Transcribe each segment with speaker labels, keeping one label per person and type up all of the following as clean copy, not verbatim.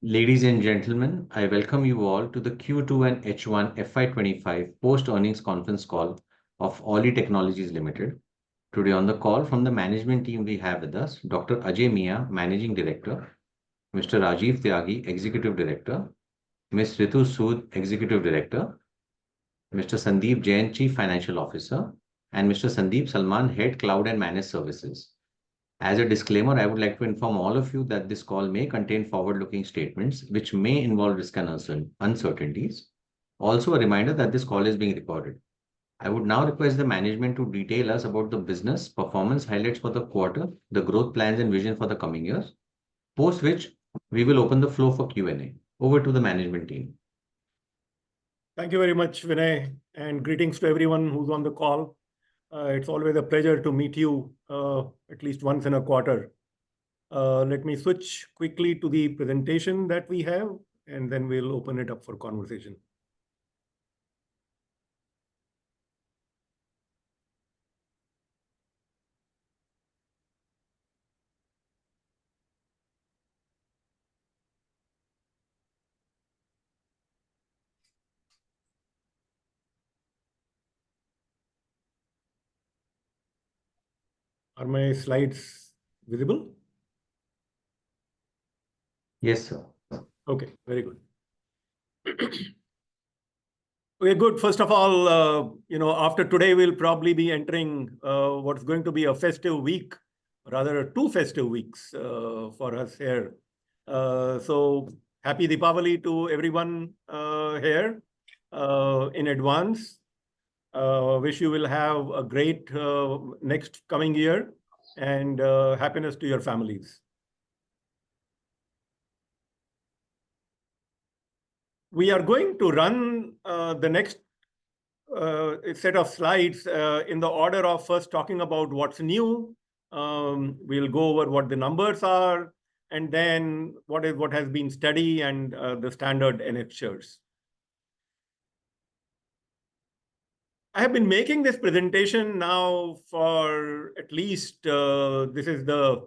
Speaker 1: Ladies and gentlemen, I welcome you all to the Q2 and H1 FY25 post-earnings conference call of Oli Technologies Limited. Today on the call from the management team we have with us Dr. Ajay Mia, Managing Director, Mr. Rajiv Tyagi, Executive Director, Ms. Ritu Sood, Executive Director, Mr. Sandeep Jain, Chief Financial Officer, and Mr. Sandeep Salman, Head Cloud and Managed Services. As a disclaimer, I would like to inform all of you that this call may contain forward-looking statements which may involve risk and uncertainties. Also, a reminder that this call is being recorded. I would now request the management to detail us about the business performance highlights for the quarter, the growth plans and vision for the coming years, post which we will open the floor for Q&A. Over to the management team.
Speaker 2: Thank you very much, Vinay, and greetings to everyone who's on the call. It's always a pleasure to meet you at least once in a quarter. Let me switch quickly to the presentation that we have, and then we'll open it up for conversation. Are my slides visible?
Speaker 1: Yes, sir.
Speaker 2: Okay, very good. Okay, good. First of all, after today, we'll probably be entering what's going to be a festive week, rather two festive weeks for us here. So happy Deepavali to everyone here in advance. Wish you will have a great next coming year and happiness to your families. We are going to run the next set of slides in the order of first talking about what's new. We'll go over what the numbers are, and then what has been steady and the standard annexures. I have been making this presentation now for at least, this is the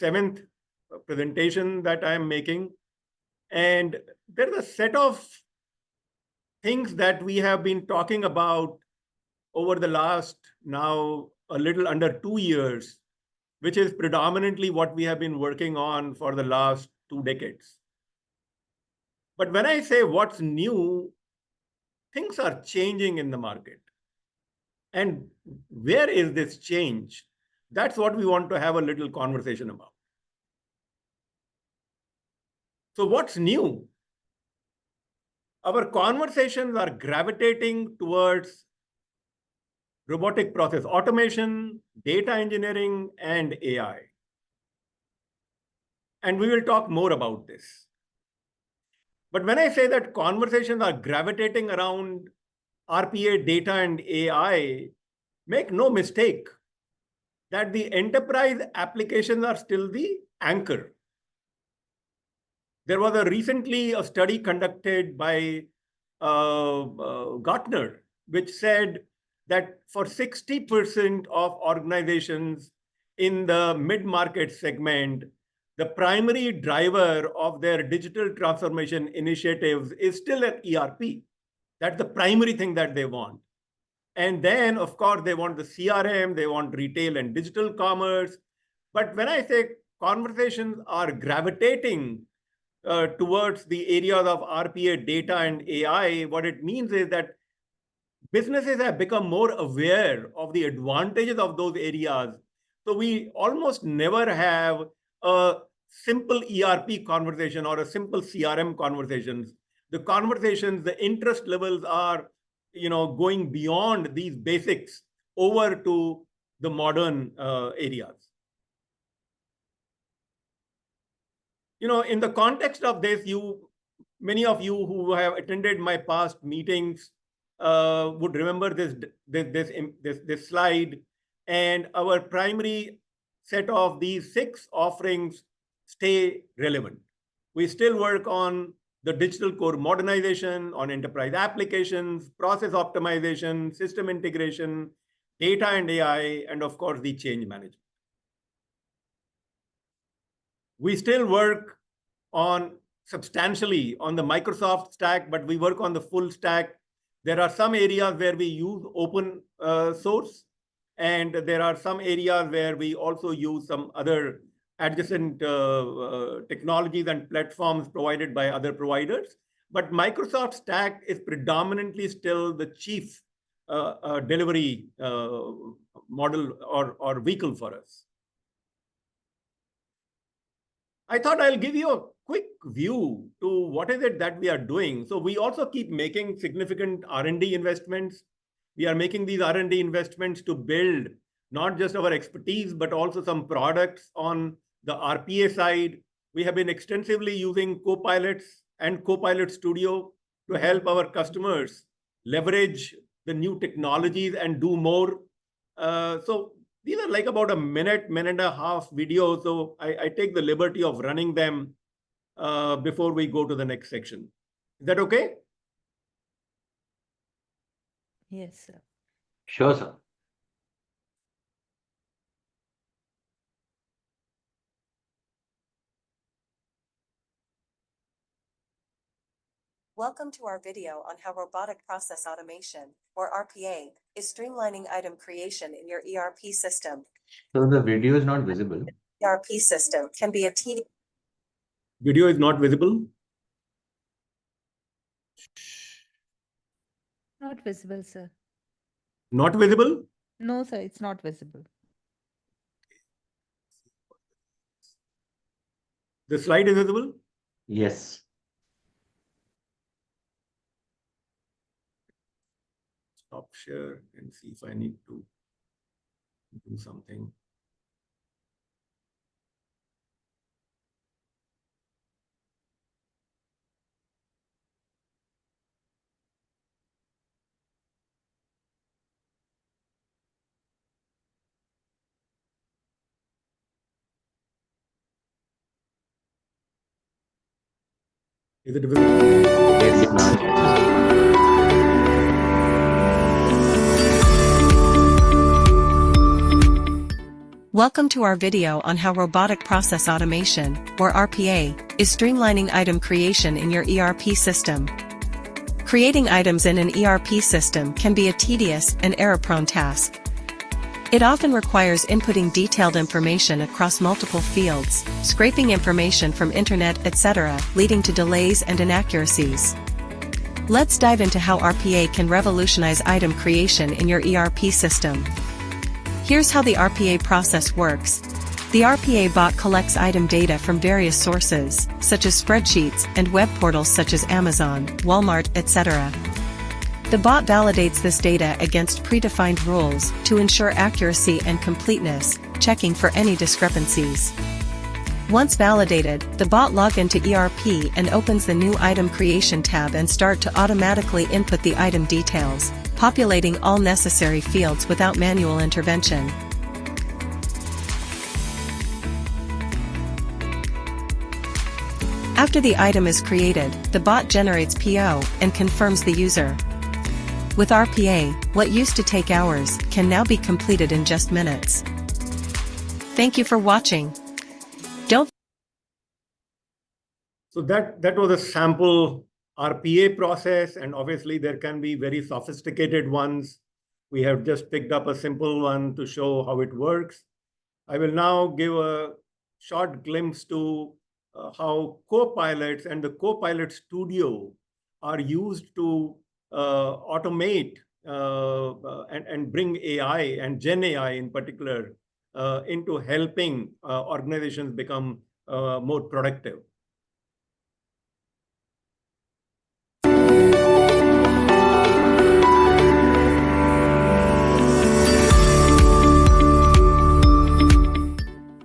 Speaker 2: 7th presentation that I am making. And there's a set of things that we have been talking about over the last now a little under 2 years, which is predominantly what we have been working on for the last 2 decades. But when I say what's new, things are changing in the market. And where is this change? That's what we want to have a little conversation about. So what's new? Our conversations are gravitating towards robotic process automation, data engineering, and AI. And we will talk more about this. But when I say that conversations are gravitating around RPA, data, and AI, make no mistake that the enterprise applications are still the anchor. There was recently a study conducted by Gartner, which said that for 60% of organizations in the mid-market segment, the primary driver of their digital transformation initiatives is still an ERP. That's the primary thing that they want. And then, of course, they want the CRM, they want retail and digital commerce. But when I say conversations are gravitating towards the areas of RPA, data, and AI, what it means is that businesses have become more aware of the advantages of those areas. So we almost never have a simple ERP conversation or a simple CRM conversations. The conversations, the interest levels are, going beyond these basics over to the modern areas. In the context of this, many of you who have attended my past meetings would remember this slide, and our primary set of these 6 offerings stay relevant. We still work on the digital core modernization, on enterprise applications, process optimization, system integration, data and AI, and of course, the change management. We still work on substantially on the Microsoft stack, but we work on the full stack. There are some areas where we use open source, and there are some areas where we also use some other adjacent technologies and platforms provided by other providers. But Microsoft stack is predominantly still the chief delivery model or vehicle for us. I thought I'll give you a quick view to what is it that we are doing. So we also keep making significant R&D investments. We are making these R&D investments to build not just our expertise, but also some products on the RPA side. We have been extensively using Copilots and Copilot Studio to help our customers leverage the new technologies and do more. So these are like about a minute and a half videos. So I take the liberty of running them before we go to the next section. Is that okay?
Speaker 3: Yes, sir.
Speaker 1: Sure, sir.
Speaker 4: Welcome to our video on how robotic process automation, or RPA, is streamlining item creation in your ERP system.
Speaker 1: So the video is not visible.
Speaker 4: ERP system can be a tedious.
Speaker 2: Video is not visible.
Speaker 3: Not visible, sir.
Speaker 2: Not visible?
Speaker 3: No, sir, it's not visible.
Speaker 2: The slide is visible?
Speaker 1: Yes.
Speaker 2: Stop share and see if I need to do something. Is it visible?
Speaker 1: Yes, now it's visible.
Speaker 4: Welcome to our video on how robotic process automation, or RPA, is streamlining item creation in your ERP system. Creating items in an ERP system can be a tedious and error-prone task. It often requires inputting detailed information across multiple fields, scraping information from internet, etc., leading to delays and inaccuracies. Let's dive into how RPA can revolutionize item creation in your ERP system. Here's how the RPA process works. The RPA bot collects item data from various sources, such as spreadsheets and web portals such as Amazon, Walmart, etc. The bot validates this data against predefined rules to ensure accuracy and completeness, checking for any discrepancies. Once validated, the bot logs into ERP and opens the new item creation tab and start to automatically input the item details, populating all necessary fields without manual intervention. After the item is created, the bot generates PO and confirms the user. With RPA, what used to take hours can now be completed in just minutes. Thank you for watching.
Speaker 2: So that was a sample RPA process, and obviously there can be very sophisticated ones. We have just picked up a simple one to show how it works. I will now give a short glimpse to how Copilots and the Copilot Studio are used to automate and bring AI and Gen AI in particular into helping organizations become more productive.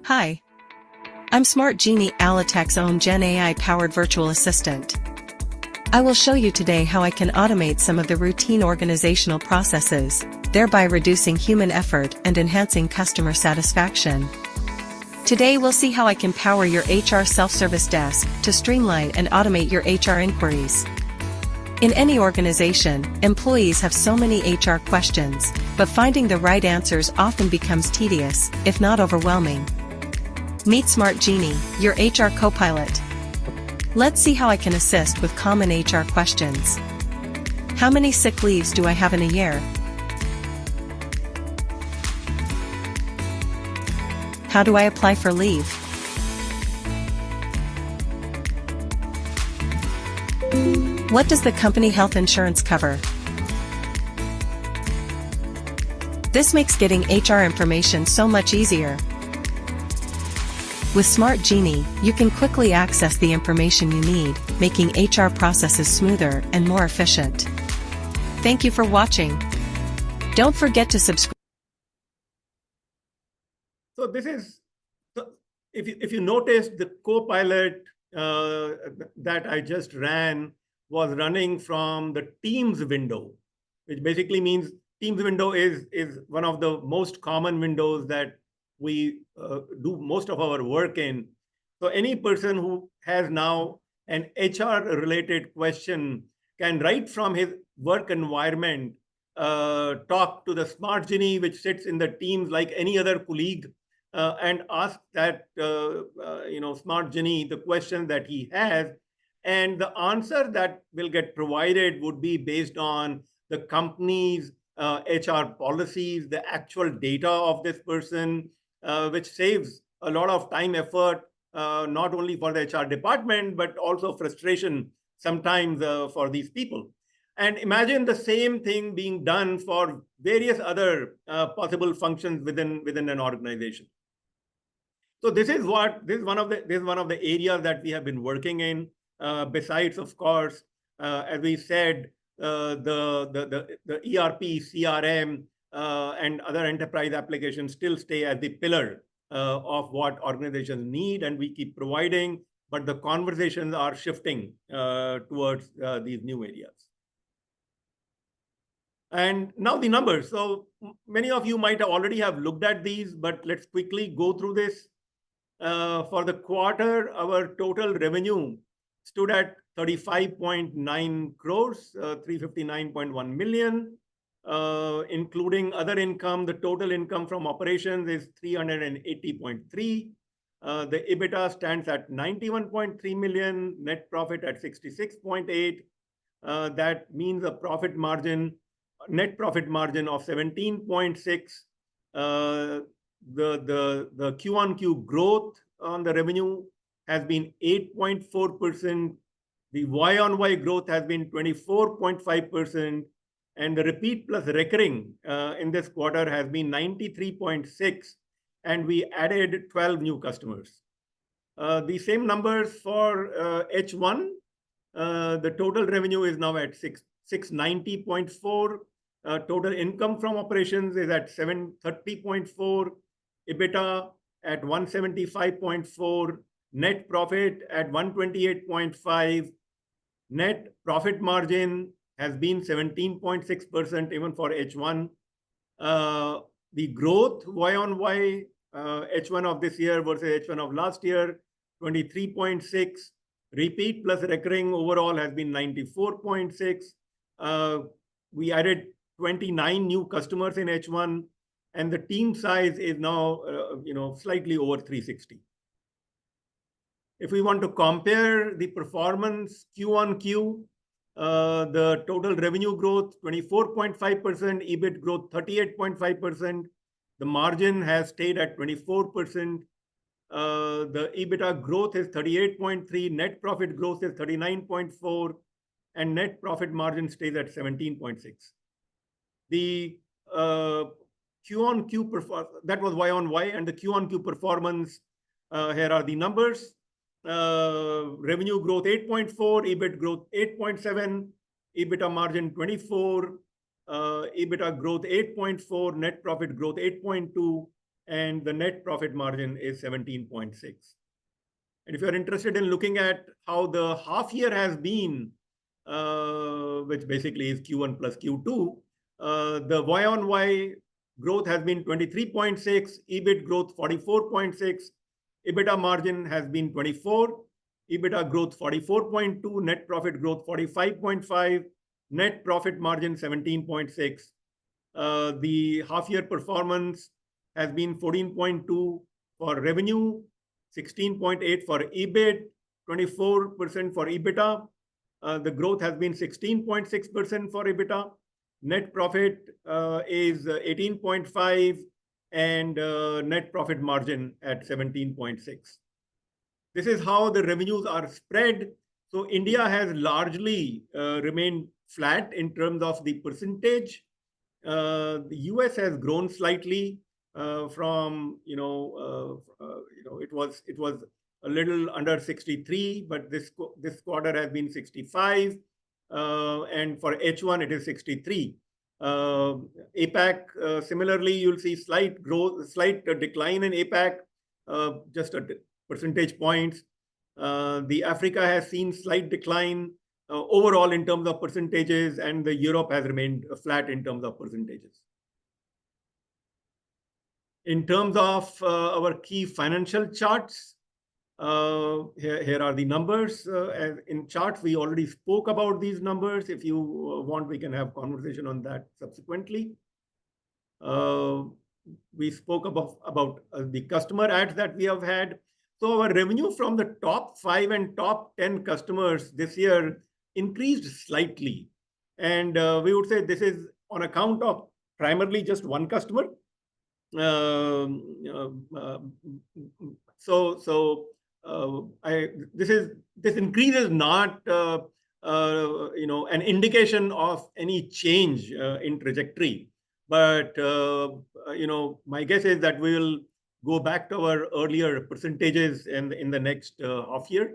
Speaker 4: Hi. I'm Smart Genie, Alitech's own Gen AI-powered virtual assistant. I will show you today how I can automate some of the routine organizational processes, thereby reducing human effort and enhancing customer satisfaction. Today we'll see how I can power your HR self-service desk to streamline and automate your HR inquiries. In any organization, employees have so many HR questions, but finding the right answers often becomes tedious, if not overwhelming. Meet Smart Genie, your HR copilot. Let's see how I can assist with common HR questions. How many sick leaves do I have in a year? How do I apply for leave? What does the company health insurance cover? This makes getting HR information so much easier. With Smart Genie, you can quickly access the information you need, making HR processes smoother and more efficient. Thank you for watching. Don't forget to subscribe.
Speaker 2: So this is, if you notice, the Copilot that I just ran was running from the Teams window, which basically means Teams window is one of the most common windows that we do most of our work in. So any person who has now an HR-related question can, right from his work environment, talk to the Smart Genie, which sits in the Teams like any other colleague, and ask that Smart Genie the question that he has, and the answer that will get provided would be based on the company's HR policies, the actual data of this person, which saves a lot of time, effort, not only for the HR department, but also frustration sometimes for these people. And imagine the same thing being done for various other possible functions within an organization. So this is one of the areas that we have been working in. Besides, of course, as we said, the ERP, CRM, and other enterprise applications still stay as the pillar of what organizations need, and we keep providing. But the conversations are shifting towards these new areas. And now the numbers. So many of you might already have looked at these, but let's quickly go through this. For the quarter, our total revenue stood at 35.9 crores, 359.1 million, including other income. The total income from operations is 380.3. The EBITDA stands at 91.3 million, net profit at 66.8. That means a net profit margin of 17.6. The Q-on-Q growth on the revenue has been 8.4%. The Y-on-Y growth has been 24.5%. And the repeat plus recurring in this quarter has been 93.6. And we added 12 new customers. The same numbers for H1. The total revenue is now at 690.4. Total income from operations is at 730.4. EBITDA at 175.4, net profit at 128.5, net profit margin has been 17.6% even for H1. The growth Y-on-Y, H1 of this year versus H1 of last year, 23.6. Repeat plus recurring overall has been 94.6. We added 29 new customers in H1. And the team size is now, slightly over 360. If we want to compare the performance Q-on-Q, the total revenue growth 24.5%, EBIT growth 38.5%. The margin has stayed at 24%. The EBITDA growth is 38.3. Net profit growth is 39.4, and net profit margin stays at 17.6. The Q-on-Q performance, that was Y-on-Y, and the Q-on-Q performance, here are the numbers. Revenue growth 8.4, EBIT growth 8.7, EBITDA margin 24, EBITDA growth 8.4, net profit growth 8.2, and the net profit margin is 17.6. And if you're interested in looking at how the half year has been, which basically is Q1 plus Q2, the Y-on-Y growth has been 23.6, EBIT growth 44.6, EBITDA margin has been 24, EBITDA growth 44.2, net profit growth 45.5, net profit margin 17.6. The half-year performance has been 14.2 for revenue, 16.8 for EBIT, 24% for EBITDA. The growth has been 16.6% for EBITDA. Net profit is 18.5 and net profit margin at 17.6. This is how the revenues are spread. So India has largely remained flat in terms of the percentage. The US has grown slightly from it was a little under 63, but this quarter has been 65, and for H1 it is 63. APAC similarly, you'll see slight decline in APAC, just a percentage points. The Africa has seen slight decline overall in terms of percentages, and the Europe has remained flat in terms of percentages. In terms of our key financial charts, here are the numbers. In charts, we already spoke about these numbers. If you want, we can have conversation on that subsequently. We spoke about the customer adds that we have had. So our revenue from the top 5 and top 10 customers this year increased slightly. And we would say this is on account of primarily just one customer. This increase is not an indication of any change in trajectory, but my guess is that we will go back to our earlier percentages in the next half year,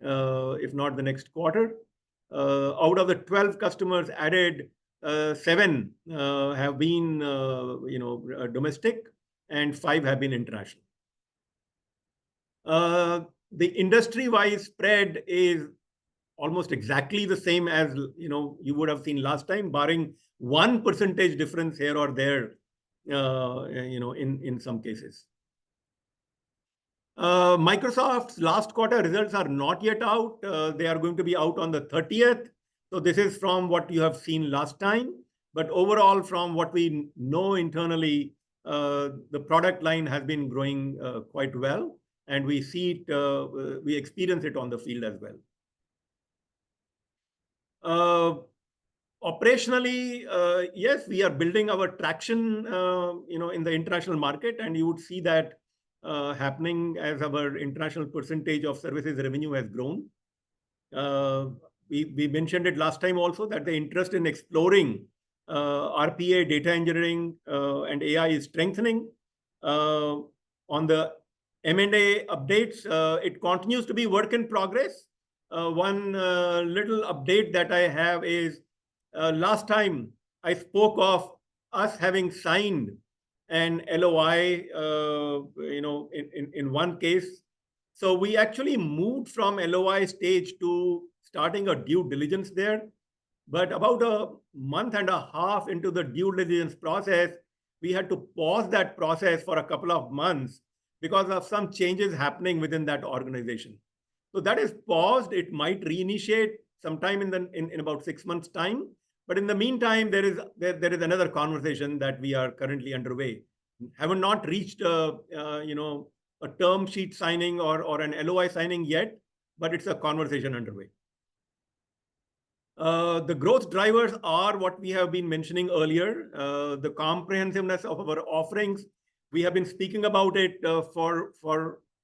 Speaker 2: if not the next quarter. Out of the 12 customers added, 7 have been domestic and 5 have been international. The industry-wise spread is almost exactly the same as you would have seen last time, barring 1% difference here or there, in some cases. Microsoft's last quarter results are not yet out. They are going to be out on the 30th. So this is from what you have seen last time. But overall, from what we know internally, the product line has been growing quite well. And we see it, we experience it on the field as well. Operationally, yes, we are building our traction, in the international market, and you would see that happening as our international percentage of services revenue has grown. We mentioned it last time also that the interest in exploring RPA, data engineering, and AI is strengthening. On the M&A updates, it continues to be work in progress. One little update that I have is last time I spoke of us having signed an LOI, in one case. So we actually moved from LOI stage to starting a due diligence there. But about a month and a half into the due diligence process, we had to pause that process for a couple of months because of some changes happening within that organization. So that is paused. It might reinitiate sometime in about 6 months' time. But in the meantime, there is another conversation that we are currently underway. Have not reached a term sheet signing or an LOI signing yet, but it's a conversation underway. The growth drivers are what we have been mentioning earlier. The comprehensiveness of our offerings. We have been speaking about it for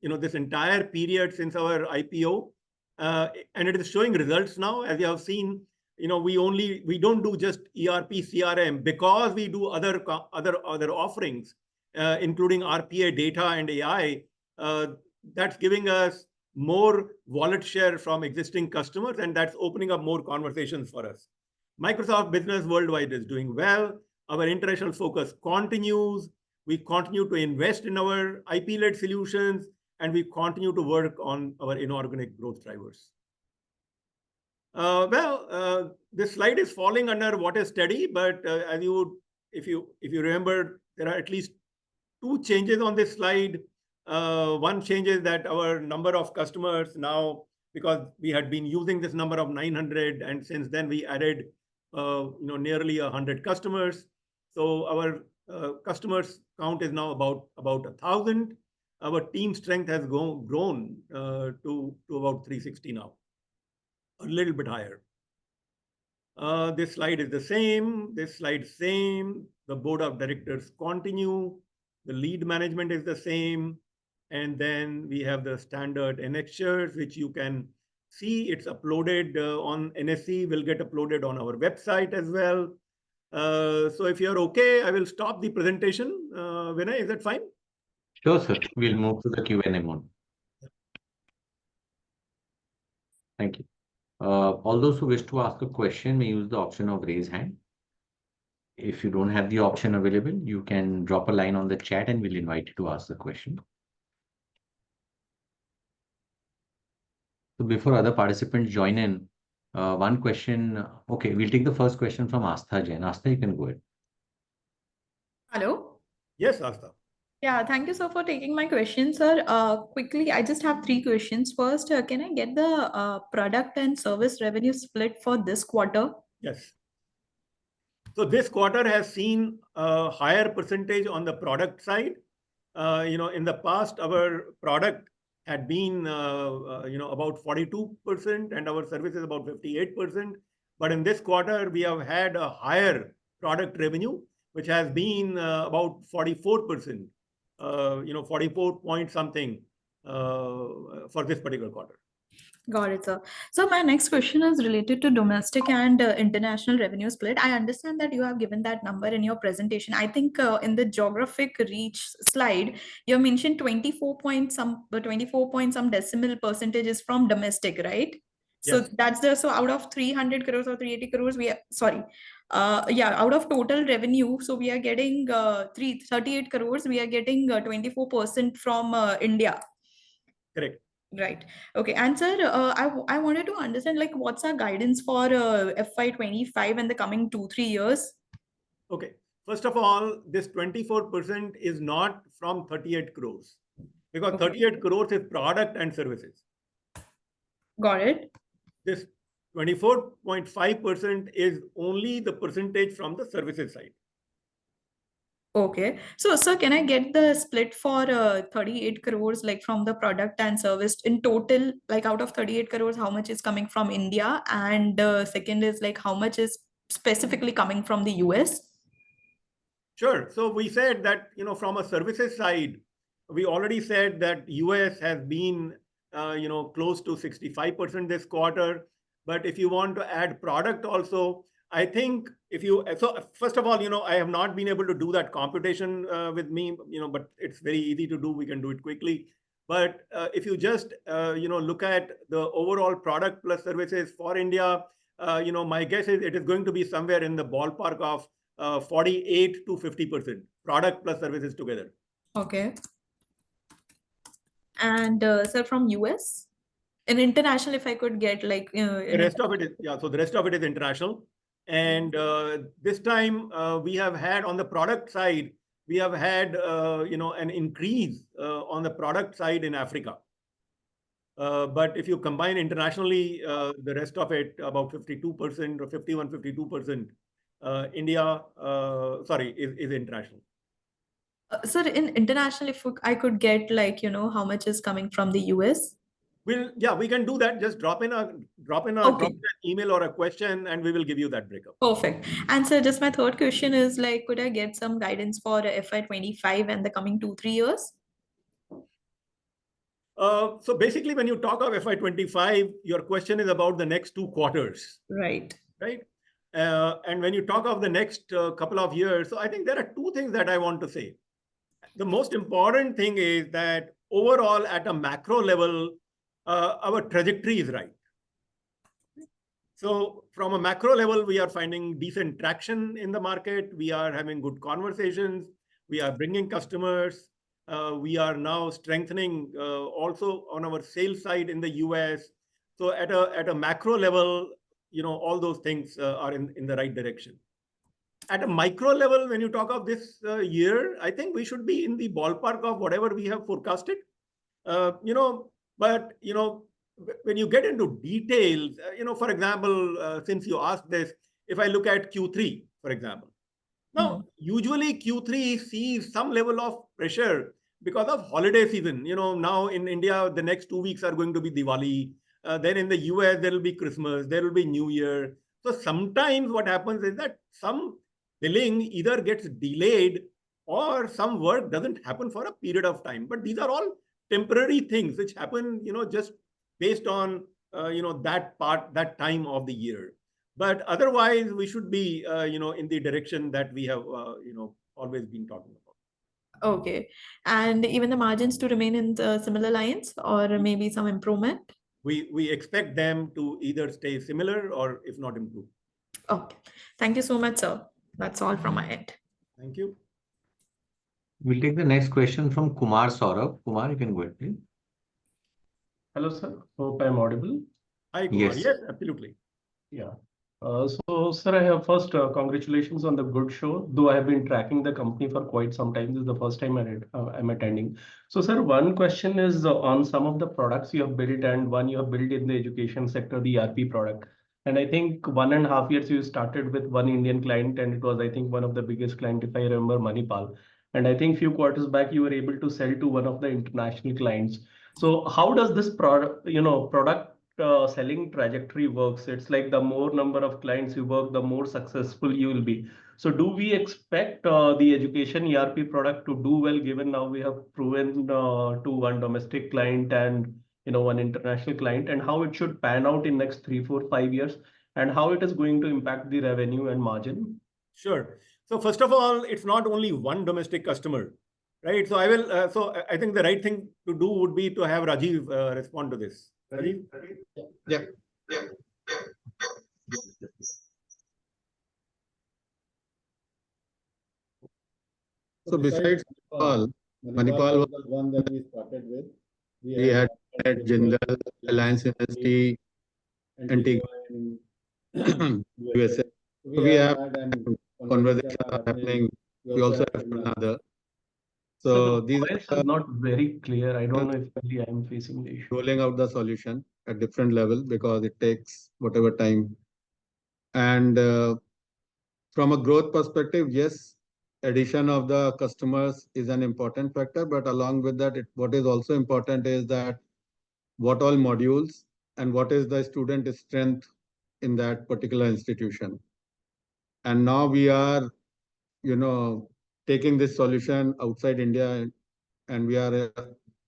Speaker 2: this entire period since our IPO, and it is showing results now. As you have seen, we don't do just ERP, CRM, because we do other offerings, including RPA, data, and AI. That's giving us more wallet share from existing customers, and that's opening up more conversations for us. Microsoft Business Worldwide is doing well. Our international focus continues. We continue to invest in our IP-led solutions, and we continue to work on our inorganic growth drivers. This slide is falling under what is steady, but if you remember, there are at least 2 changes on this slide. One change is that our number of customers now, because we had been using this number of 900, and since then we added nearly 100 customers. So our customers count is now about 1,000. our team strength has grown to about 360 now, a little bit higher. This slide is the same. This slide same. The board of directors continue. The lead management is the same. And then we have the standard annexures, which you can see. It's uploaded on NSE, will get uploaded on our website as well. So if you're okay, I will stop the presentation. Vinay, is that fine?
Speaker 1: Sure, sir. We'll move to the Q&A mode. Thank you. All those who wish to ask a question may use the option of raise hand. If you don't have the option available, you can drop a line on the chat and we'll invite you to ask the question. So before other participants join in, one question. Okay, we'll take the first question from Astha Jain. Astha, you can go ahead.
Speaker 5: Hello.
Speaker 2: Yes, Asta.
Speaker 5: Yeah, thank you, sir, for taking my question, sir. Quickly, I just have three questions. First, can I get the product and service revenue split for this quarter?
Speaker 2: Yes. So this quarter has seen a higher percentage on the product side. In the past, our product had been, about 42% and our services about 58%. But in this quarter, we have had a higher product revenue, which has been about 44%, 44 point something for this particular quarter.
Speaker 5: Got it, sir. So my next question is related to domestic and international revenue split. I understand that you have given that number in your presentation. I think in the geographic reach slide, you mentioned 24 point some decimal percentage is from domestic, right? So
Speaker 2: Yes.
Speaker 5: that's so out of 300 crores or 380 crores, out of total revenue, so we are getting 338 crores, we are getting 24% from India.
Speaker 2: Correct.
Speaker 5: Right. Okay. And sir, I wanted to understand, like, what's our guidance for FY25 and the coming 2-3 years?
Speaker 2: Okay. First of all, this 24% is not from 38 crores because
Speaker 5: Okay.
Speaker 2: 38 crores is product and services.
Speaker 5: Got it.
Speaker 2: This 24.5% is only the percentage from the services side.
Speaker 5: Okay. So, sir, can I get the split for 38 crores, like from the product and service in total, like out of 38 crores, how much is coming from India? And second is like how much is specifically coming from the US?
Speaker 2: Sure. So we said that, from a services side, we already said that US has been, close to 65% this quarter. But if you want to add product also, I think so first of all, I have not been able to do that computation with me, but it's very easy to do. We can do it quickly. But if you just, look at the overall product plus services for India, my guess is it is going to be somewhere in the ballpark of 48 to 50% product plus services together.
Speaker 5: Okay. And sir, from US? In international, if I could get like
Speaker 2: the rest of it is, so the rest of it is international. And this time we have had on the product side, we have had, an increase on the product side in Africa. But if you combine internationally, the rest of it, about 52% or 52%, India, is international.
Speaker 5: Sir, in international, if I could get like, how much is coming from the US?
Speaker 2: We can do that. Just drop in an email or a question and we will give you that breakup.
Speaker 5: Perfect. And sir, just my third question is like, could I get some guidance for FY25 and the coming 2-3 years?
Speaker 2: So basically, when you talk of FY25, your question is about the next 2 quarters.
Speaker 5: Right.
Speaker 2: Right. And when you talk of the next couple of years, so I think there are 2 things that I want to say. The most important thing is that overall at a macro level, our trajectory is right. So from a macro level, we are finding decent traction in the market. We are having good conversations. We are bringing customers. We are now strengthening also on our sales side in the US. So at a macro level, all those things are in the right direction. At a micro level, when you talk of this year, I think we should be in the ballpark of whatever we have forecasted. But when you get into details, for example, since you asked this, if I look at Q3, for example, now usually Q3 sees some level of pressure because of holiday season. Now in India, the next 2 weeks are going to be Diwali. Then in the US, there will be Christmas, there will be New Year. So sometimes what happens is that some billing either gets delayed or some work doesn't happen for a period of time. But these are all temporary things which happen, just based on, that time of the year. But otherwise, we should be, in the direction that we have, always been talking about.
Speaker 5: Okay. And even the margins to remain in the similar lines or maybe some improvement?
Speaker 2: We expect them to either stay similar or if not improve.
Speaker 5: Okay. Thank you so much, sir. That's all from my end.
Speaker 2: Thank you.
Speaker 1: We'll take the next question from Kumar Saurabh. Kumar, you can go ahead, please.
Speaker 6: Hello, sir. Hope I'm audible.
Speaker 2: Hi, Kumar.
Speaker 1: Yes.
Speaker 2: Yes, absolutely.
Speaker 6: Yeah. So, sir, I have first congratulations on the good show. Though I have been tracking the company for quite some time, this is the first time I'm attending. So, sir, one question is on some of the products you have built, and one you have built in the education sector, the ERP product. And I think 1.5 years you started with one Indian client, and it was, I think, one of the biggest client, if I remember, Manipal. And I think few quarters back you were able to sell to one of the international clients. So, how does this product selling trajectory works? It's like the more number of clients you work, the more successful you will be. So do we expect the education ERP product to do well, given now we have proven to one domestic client and one international client, and how it should pan out in next 3, 4, 5 years, and how it is going to impact the revenue and margin?
Speaker 2: Sure. So first of all, it's not only one domestic customer, right? So I will. So I think the right thing to do would be to have Rajiv respond to this. Rajiv?
Speaker 7: Yeah. So besides Manipal was the one that we started with. We had Jindal, Alliance University, Antigua in USA. So we have conversations are happening. We also have another. So
Speaker 6: the
Speaker 7: these
Speaker 6: voice is not very clear. I don't know if really I am facing the issue.
Speaker 7: rolling out the solution at different level because it takes whatever time. And from a growth perspective, yes, addition of the customers is an important factor, but along with that, what is also important is that what all modules and what is the student strength in that particular institution. And now we are, taking this solution outside India, and we are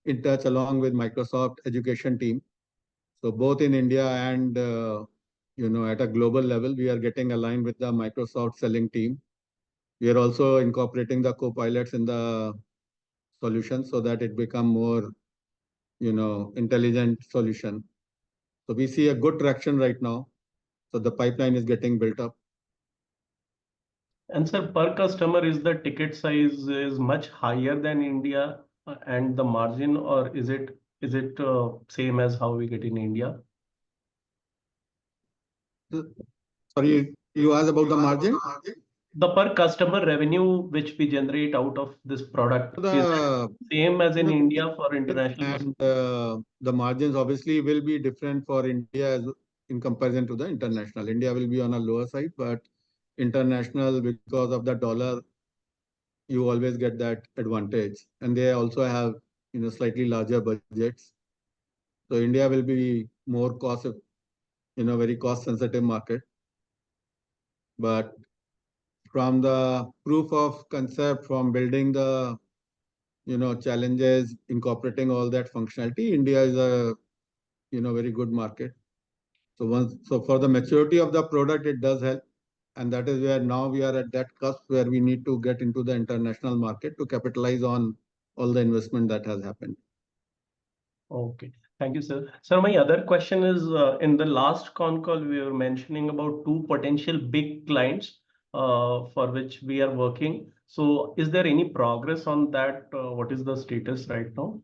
Speaker 7: in touch along with Microsoft education team. So both in India and at a global level, we are getting aligned with the Microsoft selling team. We are also incorporating the co-pilots in the solution so that it become more, intelligent solution. So we see a good traction right now. So the pipeline is getting built up.
Speaker 6: And sir, per customer, is the ticket size is much higher than India and the margin, or is it same as how we get in India?
Speaker 7: Sorry, you asked about the margin?
Speaker 6: The per customer revenue which we generate out of this product is it same as in India for international?
Speaker 7: And the margins obviously will be different for India in comparison to the international. India will be on a lower side, but international, because of the dollar, you always get that advantage. And they also have, slightly larger budgets. So India will be more cost, very cost sensitive market. But from the proof of concept, from building the, challenges, incorporating all that functionality, India is a, very good market. So for the maturity of the product, it does help. And that is where now we are at that cusp where we need to get into the international market to capitalize on all the investment that has happened.
Speaker 6: Okay, thank you, sir. Sir, my other question is in the last con call, we were mentioning about 2 potential big clients for which we are working. So is there any progress on that? What is the status right now?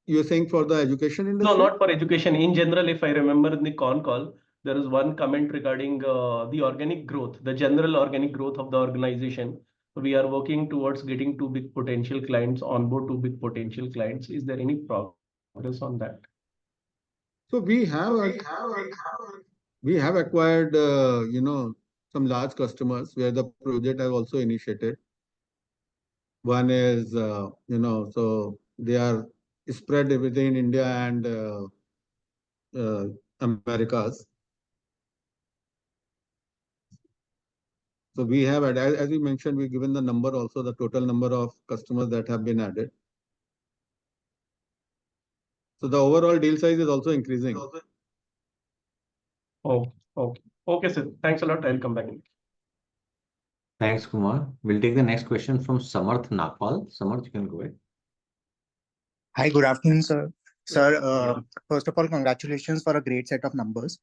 Speaker 7: You're saying for the education industry?
Speaker 6: No, not for education. In general, if I remember in the con call, there is one comment regarding the organic growth, the general organic growth of the organization. We are working towards getting 2 big potential clients, on board 2 big potential clients. Is there any progress on that?
Speaker 7: So we have acquired, some large customers where the project has also initiated. One is, so they are spread within India and Americas. So we have, as we mentioned, we've given the number also, the total number of customers that have been added. So the overall deal size is also increasing.
Speaker 6: Oh, okay. Okay, sir. Thanks a lot. I'll come back in.
Speaker 1: Thanks, Kumar. We'll take the next question from Samarth Nagpal. Samarth, you can go ahead.
Speaker 8: Hi, good afternoon, sir. Sir, first of all, congratulations for a great set of numbers.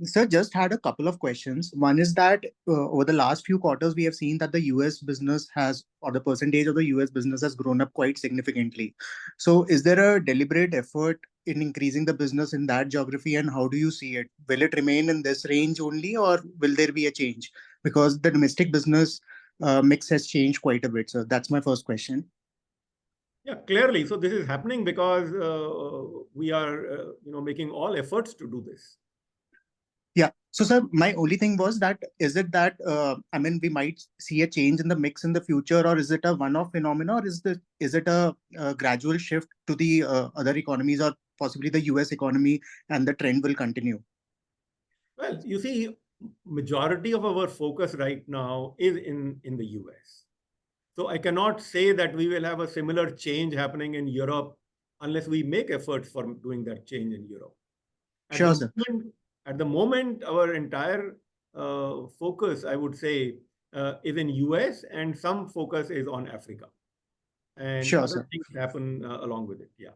Speaker 8: Sir, just had a couple of questions. One is that over the last few quarters, we have seen that the US business has, or the percentage of the US business has grown up quite significantly. So, is there a deliberate effort in increasing the business in that geography, and how do you see it? Will it remain in this range only, or will there be a change? Because the domestic business mix has changed quite a bit. So, that's my first question.
Speaker 2: Yeah, clearly. So this is happening because we are, making all efforts to do this.
Speaker 8: Yeah. So, sir, my only thing was that is it that we might see a change in the mix in the future, or is it a one-off phenomenon, or is it a gradual shift to the other economies, or possibly the US economy, and the trend will continue?
Speaker 2: Well, you see, majority of our focus right now is in the US. So I cannot say that we will have a similar change happening in Europe unless we make efforts for doing that change in Europe.
Speaker 8: Sure, sir.
Speaker 2: At the moment, our entire focus, I would say, is in US, and some focus is on Africa. And
Speaker 8: Sure,
Speaker 2: other
Speaker 8: sir.
Speaker 2: things happen along with it. Yeah.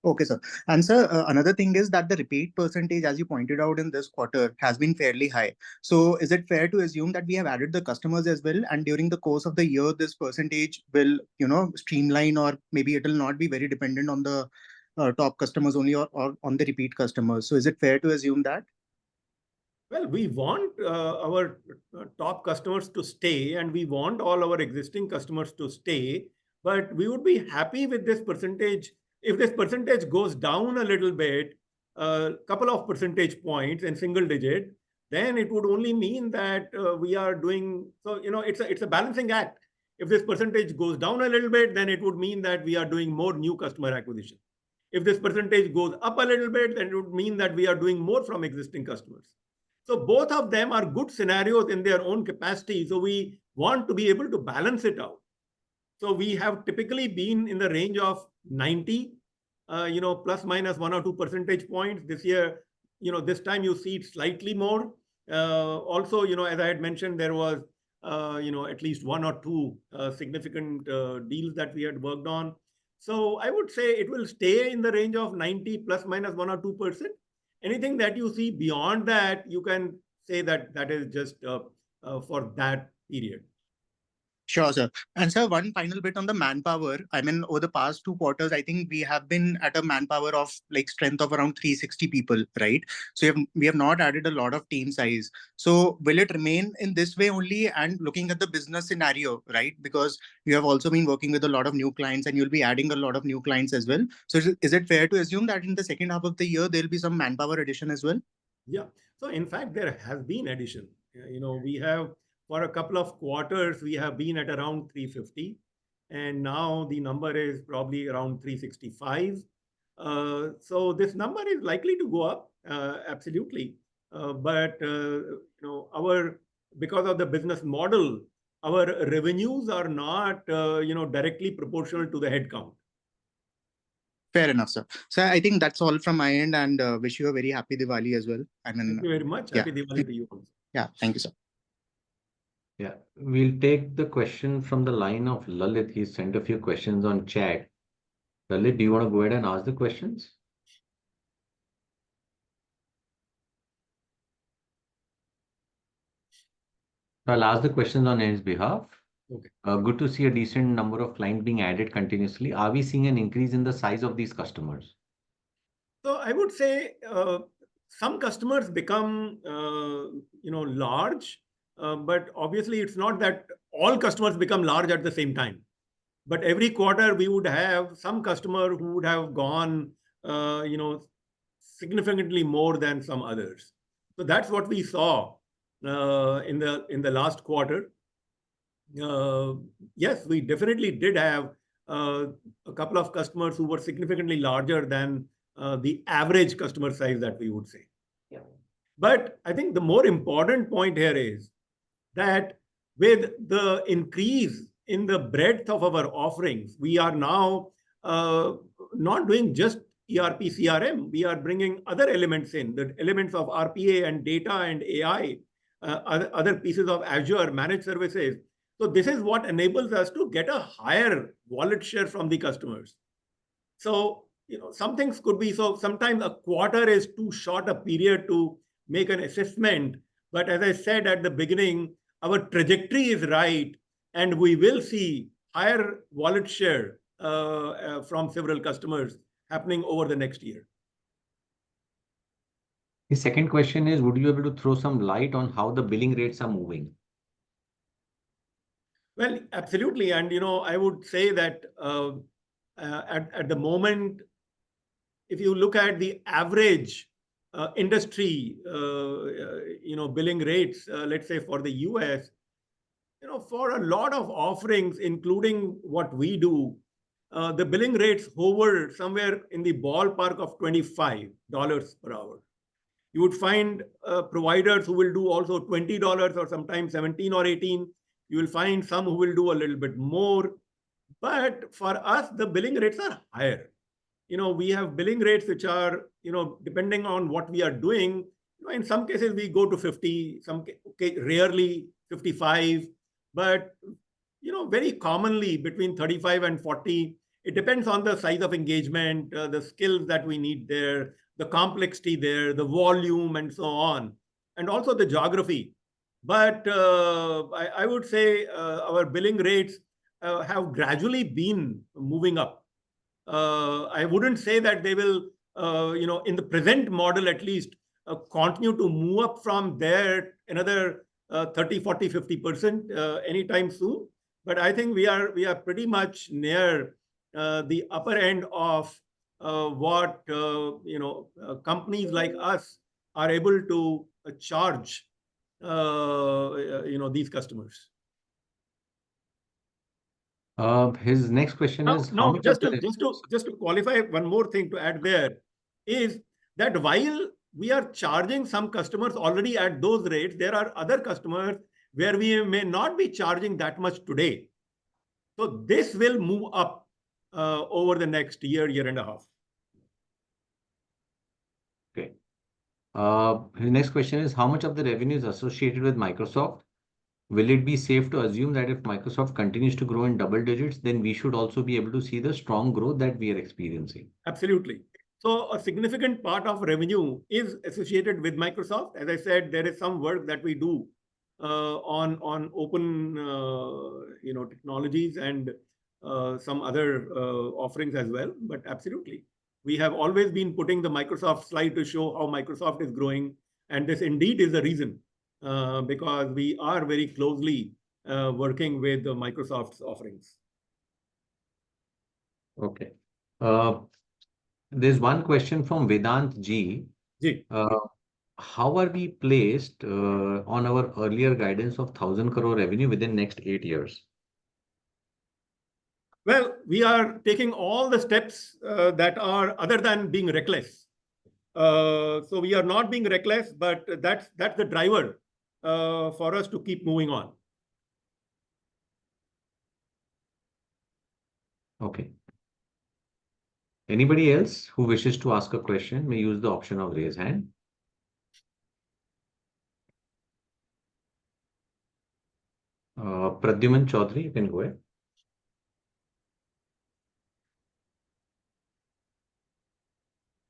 Speaker 8: Okay, sir. And sir, another thing is that the repeat percentage, as you pointed out in this quarter, has been fairly high. So is it fair to assume that we have added the customers as well, and during the course of the year, this percentage will, streamline, or maybe it will not be very dependent on the top customers only, or on the repeat customers. So is it fair to assume that?
Speaker 2: Well, we want our top customers to stay, and we want all our existing customers to stay. But we would be happy with this percentage. If this percentage goes down a little bit, a couple of percentage points in single digit, then it would only mean that we are doing so. It's a balancing act. If this percentage goes down a little bit, then it would mean that we are doing more new customer acquisition. If this percentage goes up a little bit, then it would mean that we are doing more from existing customers. So both of them are good scenarios in their own capacity. So we want to be able to balance it out. So we have typically been in the range of 90, plus minus 1 or 2 percentage points. This year, this time you see it slightly more. Also, as I had mentioned, there was, at least 1 or 2 significant deals that we had worked on. So I would say it will stay in the range of 90 plus minus 1 or 2%. Anything that you see beyond that, you can say that that is just for that period.
Speaker 8: Sure, sir. And sir, one final bit on the manpower. Over the past 2 quarters, I think we have been at a manpower of strength of around 360 people, right? So we have not added a lot of team size. So will it remain in this way only? And looking at the business scenario, right? Because you have also been working with a lot of new clients, and you'll be adding a lot of new clients as well. So is it fair to assume that in the second half of the year, there'll be some manpower addition as well?
Speaker 2: Yeah. So in fact, there has been addition. We have, for a couple of quarters, we have been at around 350, and now the number is probably around 365. So this number is likely to go up, absolutely. But because of the business model, our revenues are not directly proportional to the headcount.
Speaker 8: Fair enough, sir. So I think that's all from my end, and wish you a very happy Diwali as well.
Speaker 2: Thank you very much. Happy Diwali to you also.
Speaker 8: Yeah, thank you, sir.
Speaker 1: Yeah, we'll take the question from the line of Lalit. He sent a few questions on chat. Lalit, do you want to go ahead and ask the questions? I'll ask the questions on his behalf.
Speaker 2: Okay.
Speaker 1: Good to see a decent number of clients being added continuously. Are we seeing an increase in the size of these customers?
Speaker 2: So I would say some customers become, large, but obviously it's not that all customers become large at the same time. But every quarter we would have some customer who would have gone, significantly more than some others. So that's what we saw in the last quarter. yes, we definitely did have a couple of customers who were significantly larger than the average customer size that we would say.
Speaker 1: Yeah.
Speaker 2: But I think the more important point here is that with the increase in the breadth of our offerings, we are now not doing just ERP, CRM. We are bringing other elements in, the elements of RPA and data and AI, other pieces of Azure, managed services. So this is what enables us to get a higher wallet share from the customers. So, some things could be, so sometimes a quarter is too short a period to make an assessment. But as I said at the beginning, our trajectory is right, and we will see higher wallet share from several customers happening over the next year.
Speaker 1: The second question is, would you be able to throw some light on how the billing rates are moving?
Speaker 2: Well, absolutely. And, I would say that at the moment, if you look at the average industry, billing rates, let's say for the US, for a lot of offerings, including what we do, the billing rates hover somewhere in the ballpark of $25 per hour. You would find providers who will do also $20 or sometimes 17 or 18. You will find some who will do a little bit more. But for us, the billing rates are higher. We have billing rates which are, depending on what we are doing, in some cases we go to 50, rarely 55, but, very commonly between 35 and 40. It depends on the size of engagement, the skills that we need there, the complexity there, the volume, and so on, and also the geography. But I would say our billing rates have gradually been moving up. I wouldn't say that they will, in the present model at least, continue to move up from there another 30, 40, 50% anytime soon. But I think we are pretty much near the upper end of what companies like us are able to charge these customers.
Speaker 1: His next question is how
Speaker 2: No,
Speaker 1: much
Speaker 2: just
Speaker 1: of
Speaker 2: to qualify, one more thing to add there is that while we are charging some customers already at those rates, there are other customers where we may not be charging that much today. So this will move up over the next year and a half.
Speaker 1: Okay. His next question is how much of the revenue is associated with Microsoft? Will it be safe to assume that if Microsoft continues to grow in double digits, then we should also be able to see the strong growth that we are experiencing?
Speaker 2: Absolutely. So a significant part of revenue is associated with Microsoft. As I said, there is some work that we do on open technologies and some other offerings as well. But absolutely, we have always been putting the Microsoft slide to show how Microsoft is growing. And this indeed is the reason, because we are very closely working with Microsoft's offerings.
Speaker 1: Okay. There's one question from Vedant G. How are we placed on our earlier guidance of 1,000 crore revenue within next 8 years?
Speaker 2: Well, we are taking all the steps that are other than being reckless. So we are not being reckless, but that's the driver for us to keep moving on.
Speaker 1: Okay. Anybody else who wishes to ask a question may use the option of raise hand. Pradyuman Chaudhary, you can go ahead.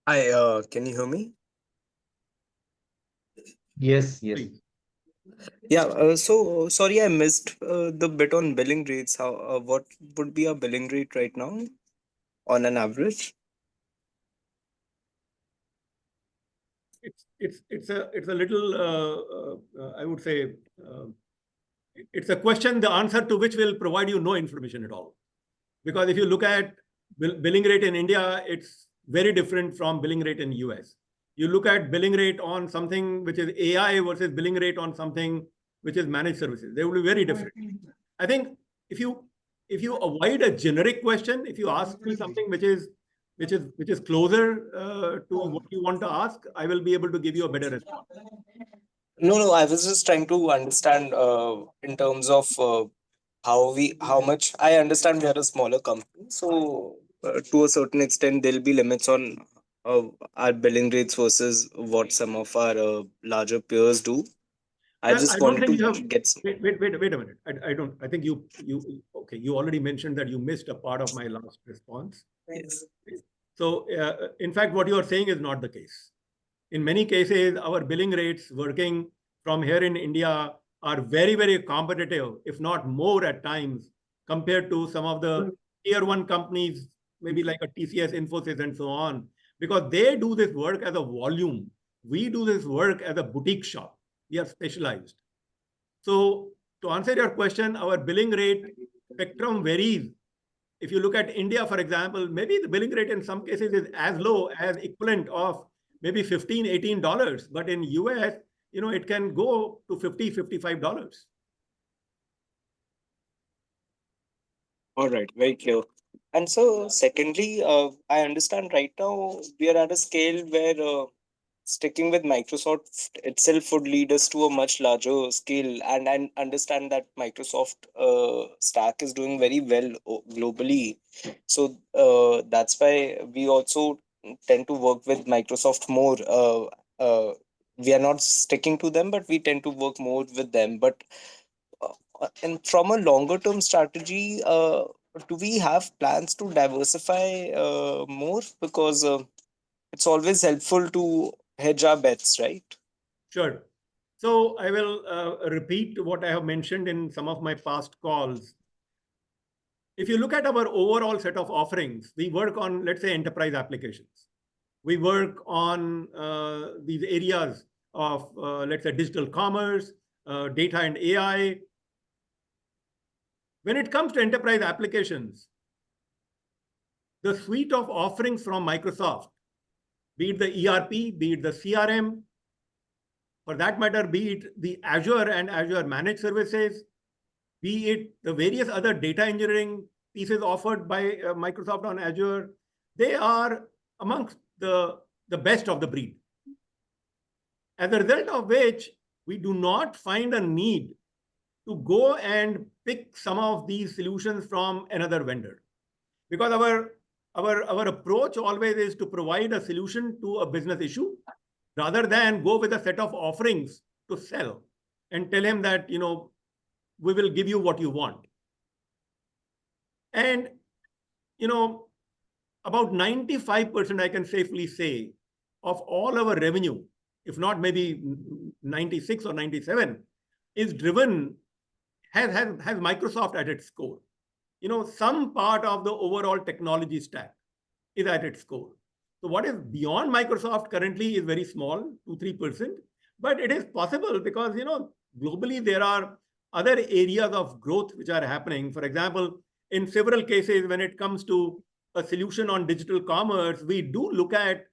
Speaker 9: Hi, can you hear me?
Speaker 1: Yes.
Speaker 9: Yeah, so sorry I missed the bit on billing rates. What would be our billing rate right now on an average?
Speaker 2: It's a little I would say it's a question, the answer to which will provide you no information at all. Because if you look at billing rate in India, it's very different from billing rate in US. You look at billing rate on something which is AI versus billing rate on something which is managed services. They will be very different. I think if you avoid a generic question, if you ask me something which is closer to what you want to ask, I will be able to give you a better response.
Speaker 9: No, I was just trying to understand in terms of how much I understand we are a smaller company, so to a certain extent there'll be limits on uh, our billing rates versus what some of our larger peers do. I
Speaker 2: Well, I
Speaker 9: just
Speaker 2: don't
Speaker 9: wanted
Speaker 2: think you
Speaker 9: to
Speaker 2: have.
Speaker 9: get some.
Speaker 2: Wait a minute. I don't. I think okay. You already mentioned that you missed a part of my last response.
Speaker 9: Yes.
Speaker 2: So, in fact, what you are saying is not the case. In many cases, our billing rates working from here in India are very, very competitive, if not more at times, compared to some of the tier one companies, maybe like a TCS, Infosys, and so on, because they do this work as a volume. We do this work as a boutique shop. We are specialized. So, to answer your question, our billing rate spectrum varies. If you look at India, for example, maybe the billing rate in some cases is as low as equivalent of maybe $15, $18. But in US, it can go to $50, $55.
Speaker 9: All right, very clear. And so, secondly, I understand right now we are at a scale where sticking with Microsoft itself would lead us to a much larger scale. And I understand that Microsoft stack is doing very well globally. So that's why we also tend to work with Microsoft more. We are not sticking to them, but we tend to work more with them. But and from a longer term strategy, do we have plans to diversify more? Because it's always helpful to hedge our bets, right?
Speaker 2: Sure. So I will repeat what I have mentioned in some of my past calls. If you look at our overall set of offerings, we work on, let's say, enterprise applications. We work on these areas of, let's say, digital commerce, data and AI. When it comes to enterprise applications, the suite of offerings from Microsoft, be it the ERP, be it the CRM, for that matter, be it the Azure and Azure Managed Services, be it the various other data engineering pieces offered by Microsoft on Azure, they are amongst the best of the breed. As a result of which, we do not find a need to go and pick some of these solutions from another vendor. Because our approach always is to provide a solution to a business issue rather than go with a set of offerings to sell and tell him that, we will give you what you want. And, about 95%, I can safely say, of all our revenue, if not maybe 96 or 97, is driven, has Microsoft at its core. Some part of the overall technology stack is at its core. So what is beyond Microsoft currently is very small, 2-3%, but it is possible because, globally there are other areas of growth which are happening. For example, in several cases, when it comes to a solution on digital commerce, we do look at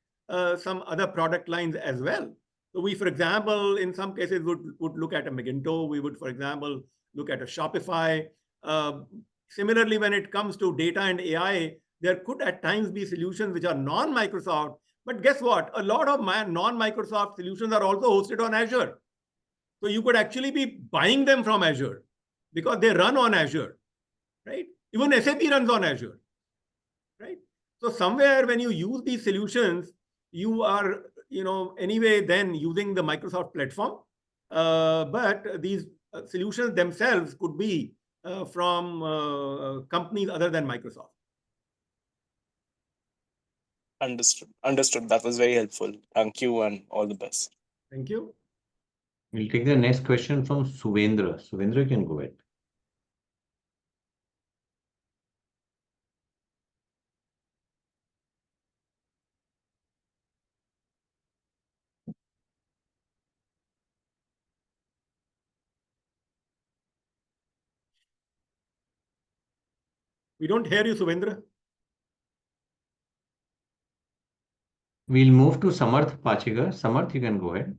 Speaker 2: some other product lines as well. So we, for example, in some cases would look at a Magento. We would, for example, look at a Shopify. Similarly, when it comes to data and AI, there could at times be solutions which are non-Microsoft. But guess what? A lot of non-Microsoft solutions are also hosted on Azure. So you could actually be buying them from Azure because they run on Azure, right? Even SAP runs on Azure, right? So somewhere when you use these solutions, you are, anyway, then using the Microsoft platform. But these solutions themselves could be from companies other than Microsoft.
Speaker 9: Understood. That was very helpful. Thank you and all the best.
Speaker 2: Thank you.
Speaker 1: We'll take the next question from Suvendra. Suvendra, you can go ahead.
Speaker 2: We don't hear you, Suvendra.
Speaker 1: We'll move to Samarth Pachigar. Samarth, you can go ahead.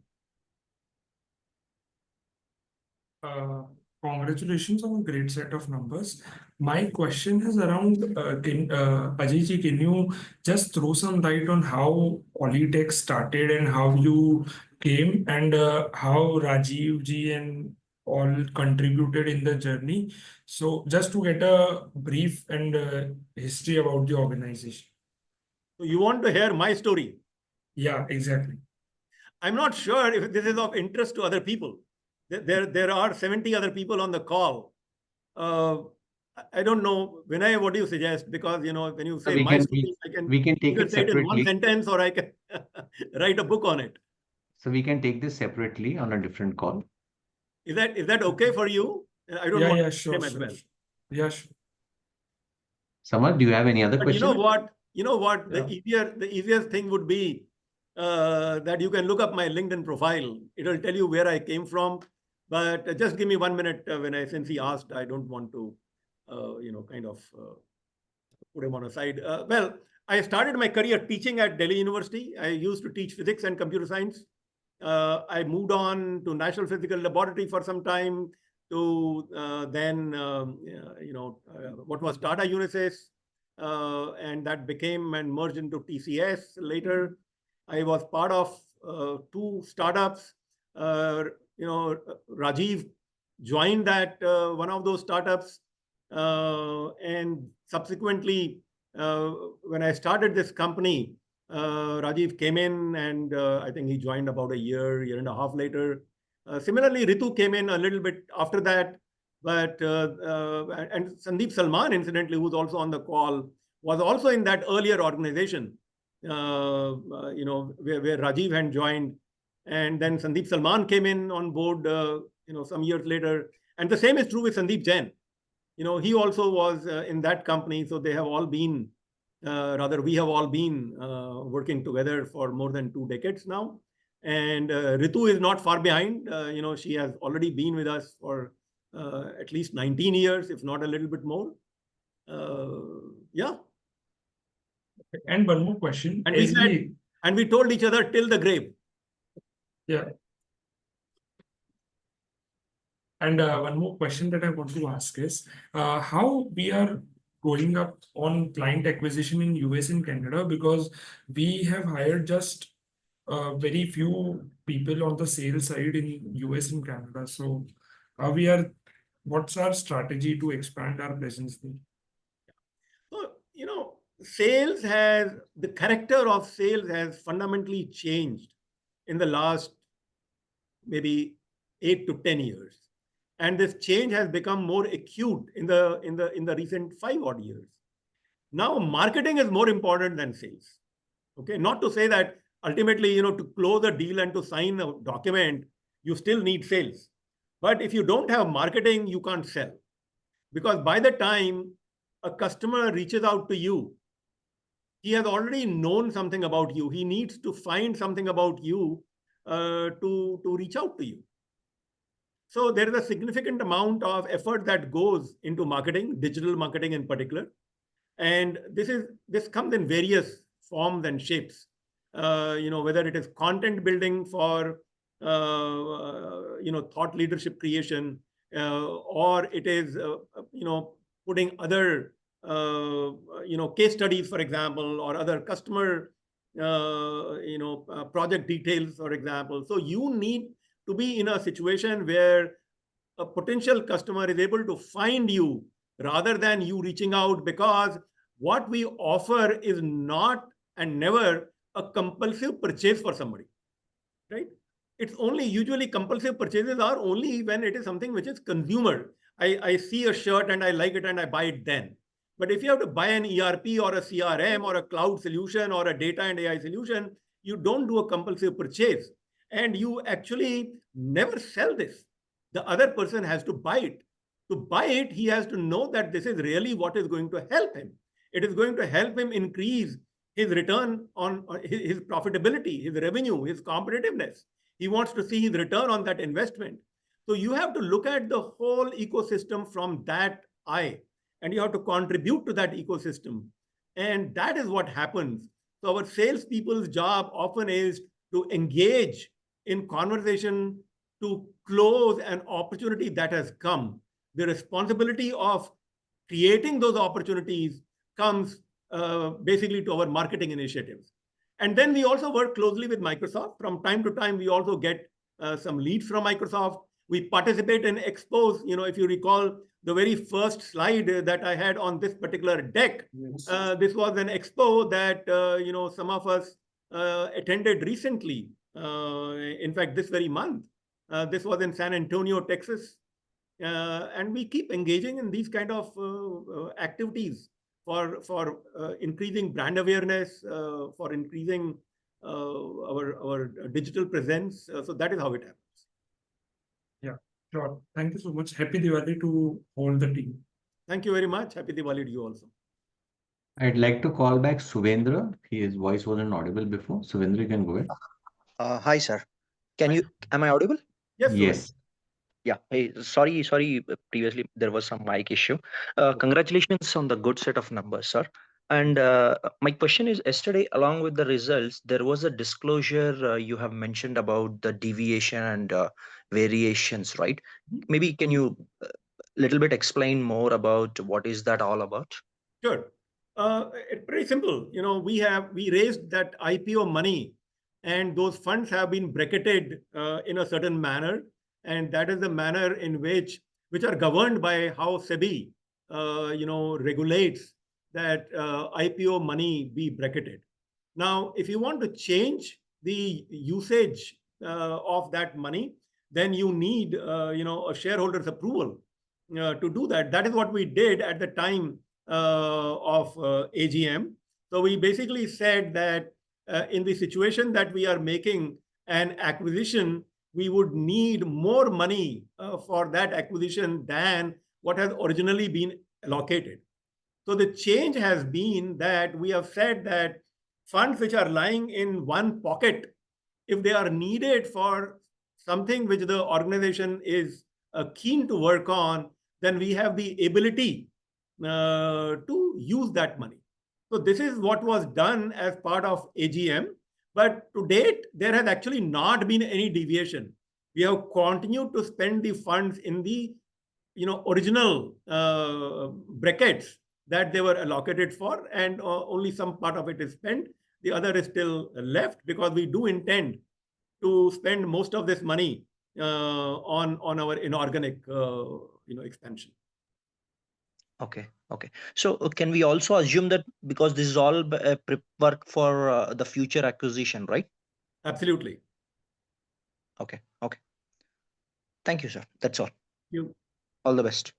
Speaker 10: Congratulations on a great set of numbers. My question is around, Ajay ji, can you just throw some light on how Polytech started and how you came and how Rajiv ji and all contributed in the journey? So just to get a brief and history about the organization.
Speaker 2: So you want to hear my story?
Speaker 10: Yeah, exactly.
Speaker 2: I'm not sure if this is of interest to other people. There are 70 other people on the call. I don't know, Vinay, what do you suggest? Because, you know, when you say
Speaker 1: we
Speaker 2: my
Speaker 1: can
Speaker 2: story, I can
Speaker 1: we can take
Speaker 2: either
Speaker 1: it
Speaker 2: say it in one
Speaker 1: separately.
Speaker 2: sentence or I can write a book on it.
Speaker 1: So we can take this separately on a different call.
Speaker 2: Is that okay for you? I don't
Speaker 10: Yeah,
Speaker 2: want
Speaker 10: yeah,
Speaker 2: to
Speaker 10: sure,
Speaker 2: him as
Speaker 10: sure.
Speaker 2: well.
Speaker 10: Yeah, sure.
Speaker 1: Samar, do you have any other
Speaker 2: But
Speaker 1: question?
Speaker 2: you know what?
Speaker 10: Yeah.
Speaker 2: The easiest thing would be that you can look up my LinkedIn profile. It'll tell you where I came from. But just give me 1 minute since he asked, I don't want to, kind of put him on a side. Well, I started my career teaching at Delhi University. I used to teach physics and computer science. I moved on to National Physical Laboratory for some time to then, what was Tata Unisys, and that became and merged into TCS later. I was part of two startups. Rajiv joined that one of those startups, and subsequently, when I started this company, Rajiv came in, and I think he joined about a year and a half later. Similarly, Ritu came in a little bit after that, but and Sandeep Salman, incidentally, who's also on the call, was also in that earlier organization, where Rajiv had joined, and then Sandeep Salman came in on board, some years later, and the same is true with Sandeep Jain. He also was in that company, so they have all been, we have all been working together for more than 2 decades now. And Ritu is not far behind. She has already been with us for at least 19 years, if not a little bit more. Yeah.
Speaker 10: And one more question.
Speaker 2: And we said, and we told each other till the grave.
Speaker 10: Yeah. And one more question that I want to ask is how we are going up on client acquisition in US and Canada, because we have hired just very few people on the sales side in US and Canada. So what's our strategy to expand our presence there?
Speaker 2: So, the character of sales has fundamentally changed in the last maybe 8 to 10 years. And this change has become more acute in the recent 5 odd years. Now, marketing is more important than sales. Okay, not to say that ultimately, to close a deal and to sign a document, you still need sales. But if you don't have marketing, you can't sell. Because by the time a customer reaches out to you, he has already known something about you. He needs to find something about you to reach out to you. So there is a significant amount of effort that goes into marketing, digital marketing in particular. And this comes in various forms and shapes. Whether it is content building for thought leadership creation, or it is putting other case studies, for example, or other customer project details, for example. So you need to be in a situation where a potential customer is able to find you rather than you reaching out, because what we offer is not and never a compulsive purchase for somebody, right? It's only usually compulsive purchases are only when it is something which is consumer. I see a shirt and I like it and I buy it then. But if you have to buy an ERP or a CRM or a cloud solution or a data and AI solution, you don't do a compulsive purchase. And you actually never sell this. The other person has to buy it. To buy it, he has to know that this is really what is going to help him. It is going to help him increase his return on his profitability, his revenue, his competitiveness. He wants to see his return on that investment. So you have to look at the whole ecosystem from that eye, and you have to contribute to that ecosystem. And that is what happens. So our salespeople's job often is to engage in conversation to close an opportunity that has come. The responsibility of creating those opportunities comes basically to our marketing initiatives. And then we also work closely with Microsoft. From time to time, we also get some leads from Microsoft. We participate in expos. If you recall, the very first slide that I had on this particular deck, this was an expo that some of us attended recently. In fact, this very month. This was in San Antonio, Texas. And we keep engaging in these kind of activities for increasing brand awareness, for increasing our digital presence. So that is how it happens.
Speaker 10: Yeah, sure. Thank you so much. Happy Diwali to all the team.
Speaker 2: Thank you very much. Happy Diwali to you also.
Speaker 1: I'd like to call back Suvendra. His voice wasn't audible before. Suvendra, you can go ahead.
Speaker 11: Hi, sir.
Speaker 2: Hi.
Speaker 11: Am I audible?
Speaker 2: Yes, Suvendra.
Speaker 1: Yes.
Speaker 11: Yeah. Hey, sorry. Previously there was some mic issue. Congratulations on the good set of numbers, sir. And my question is, yesterday, along with the results, there was a disclosure you have mentioned about the deviation and variations, right? Maybe can you little bit explain more about what is that all about?
Speaker 2: Sure. It's pretty simple. We raised that IPO money, and those funds have been bracketed in a certain manner, and that is the manner in which are governed by how SEBI, regulates that IPO money be bracketed. Now, if you want to change the usage of that money, then you need, a shareholder's approval to do that. That is what we did at the time of AGM. So we basically said that in the situation that we are making an acquisition, we would need more money for that acquisition than what has originally been allocated. So the change has been that we have said that funds which are lying in one pocket, if they are needed for something which the organization is keen to work on, then we have the ability to use that money. So this is what was done as part of AGM. But to date, there has actually not been any deviation. We have continued to spend the funds in the original brackets that they were allocated for, and only some part of it is spent. The other is still left, because we do intend to spend most of this money on our inorganic expansion.
Speaker 11: Okay. So can we also assume that because this is all prep work for the future acquisition, right?
Speaker 2: Absolutely.
Speaker 11: Okay. Thank you, sir. That's all.
Speaker 2: Thank you.
Speaker 11: All the best.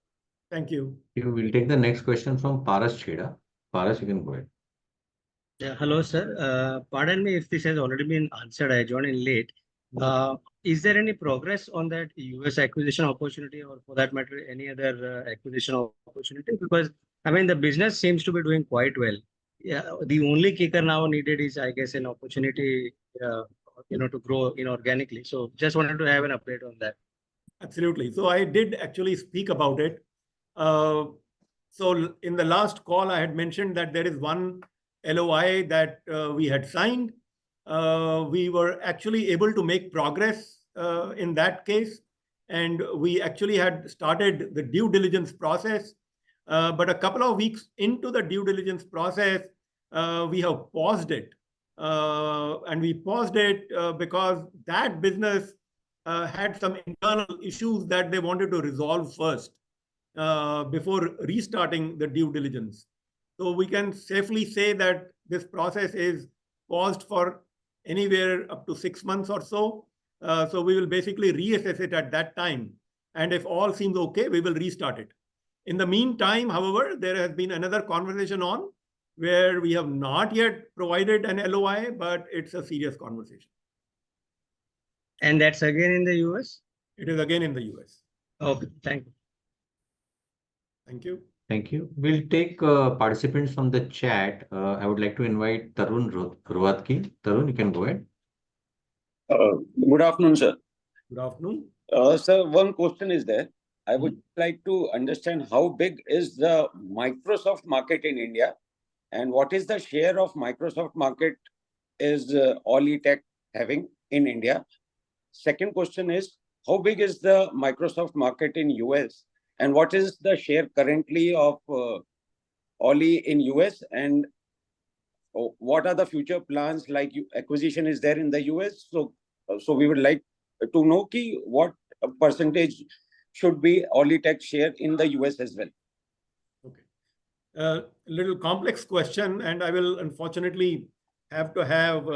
Speaker 2: Thank you.
Speaker 1: We will take the next question from Paras Chheda. Paras, you can go ahead.
Speaker 12: Yeah, hello, sir. Pardon me if this has already been answered. I joined in late. Is there any progress on that US acquisition opportunity, or for that matter, any other acquisition opportunity? Because the business seems to be doing quite well. Yeah, the only kicker now needed is, I guess, an opportunity, to grow inorganically. So just wanted to have an update on that.
Speaker 2: Absolutely. So I did actually speak about it. So in the last call, I had mentioned that there is one LOI that we had signed. We were actually able to make progress in that case, and we actually had started the due diligence process. But a couple of weeks into the due diligence process, we have paused it. And we paused it because that business had some internal issues that they wanted to resolve first before restarting the due diligence. So we can safely say that this process is paused for anywhere up to 6 months or so. So we will basically reassess it at that time. And if all seems okay, we will restart it. In the meantime, however, there has been another conversation on where we have not yet provided an LOI, but it's a serious conversation.
Speaker 12: And that's again in the US?
Speaker 2: It is again in the US.
Speaker 12: Okay, thank you.
Speaker 2: Thank you.
Speaker 1: Thank you. We'll take participants from the chat. I would like to invite Tarun Rohatgi. Tarun, you can go ahead.
Speaker 13: Good afternoon, sir.
Speaker 2: Good afternoon.
Speaker 13: Sir, one question is there. I would like to understand how big is the Microsoft market in India, and what is the share of Microsoft market is Olitech having in India? Second question is, how big is the Microsoft market in US, and what is the share currently of Oli in US, and what are the future plans, like acquisition is there in the US? So we would like to know what percentage should be Oli Tech share in the US as well.
Speaker 2: Okay. Little complex question, and I will unfortunately have to have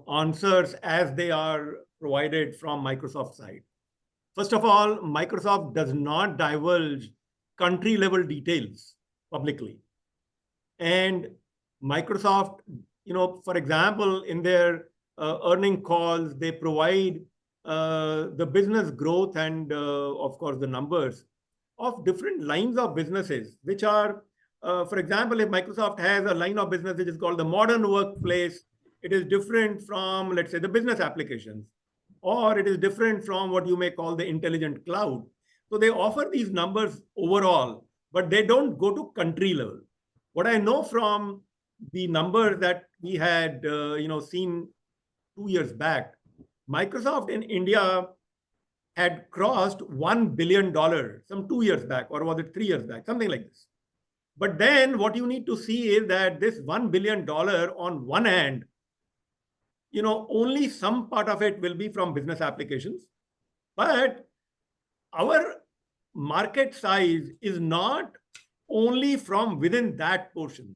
Speaker 2: answers as they are provided from Microsoft side. First of all, Microsoft does not divulge country level details publicly. And Microsoft, for example, in their earning calls, they provide the business growth and, of course, the numbers of different lines of businesses, which are, for example, if Microsoft has a line of business which is called the modern workplace, it is different from, let's say, the business applications, or it is different from what you may call the intelligent cloud. So they offer these numbers overall, but they don't go to country level. What I know from the number that we had, seen 2 years back, Microsoft in India had crossed $1 billion some 2 years back, or was it 3 years back, something like this. But then what you need to see is that this $1 billion on one hand, only some part of it will be from business applications. But our market size is not only from within that portion,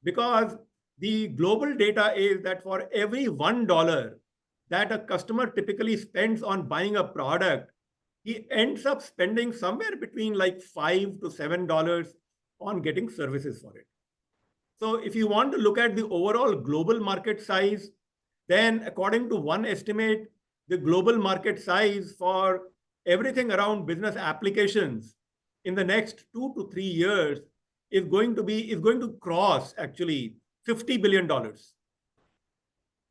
Speaker 2: because the global data is that for every $1 that a customer typically spends on buying a product, he ends up spending somewhere between like $5 to $7 on getting services for it. So if you want to look at the overall global market size, then according to one estimate, the global market size for everything around business applications in the next 2 to 3 years is going to cross actually $50 billion.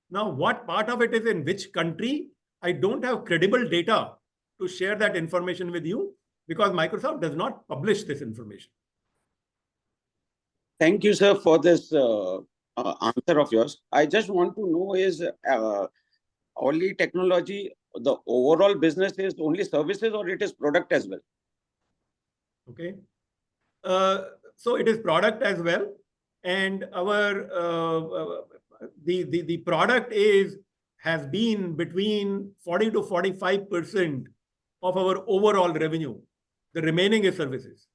Speaker 2: Now, what part of it is in which country? I don't have credible data to share that information with you because Microsoft does not publish this information.
Speaker 13: Thank you, sir, for this answer of yours. I just want to know is only technology, the overall business is only services or it is product as well?
Speaker 2: Okay. So it is product as well. And our the product has been between 40 to 45% of our overall revenue. The remaining is services.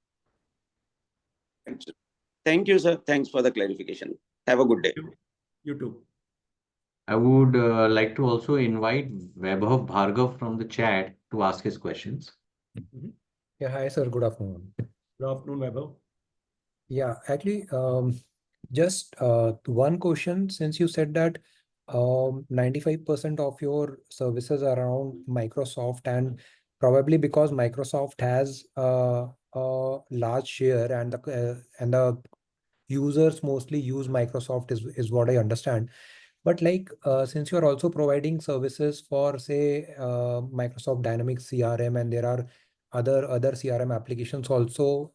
Speaker 13: Thank you, sir. Thanks for the clarification. Have a good day.
Speaker 2: You too.
Speaker 1: I would like to also invite Vaibhav Bhargav from the chat to ask his questions.
Speaker 14: Yeah, hi, sir. Good afternoon.
Speaker 2: Good afternoon, Vaibhav.
Speaker 14: Yeah, actually, just one question. Since you said that 95% of your services are around Microsoft, and probably because Microsoft has a large share and the users mostly use Microsoft is what I understand. But like since you're also providing services for say Microsoft Dynamics CRM, and there are other CRM applications also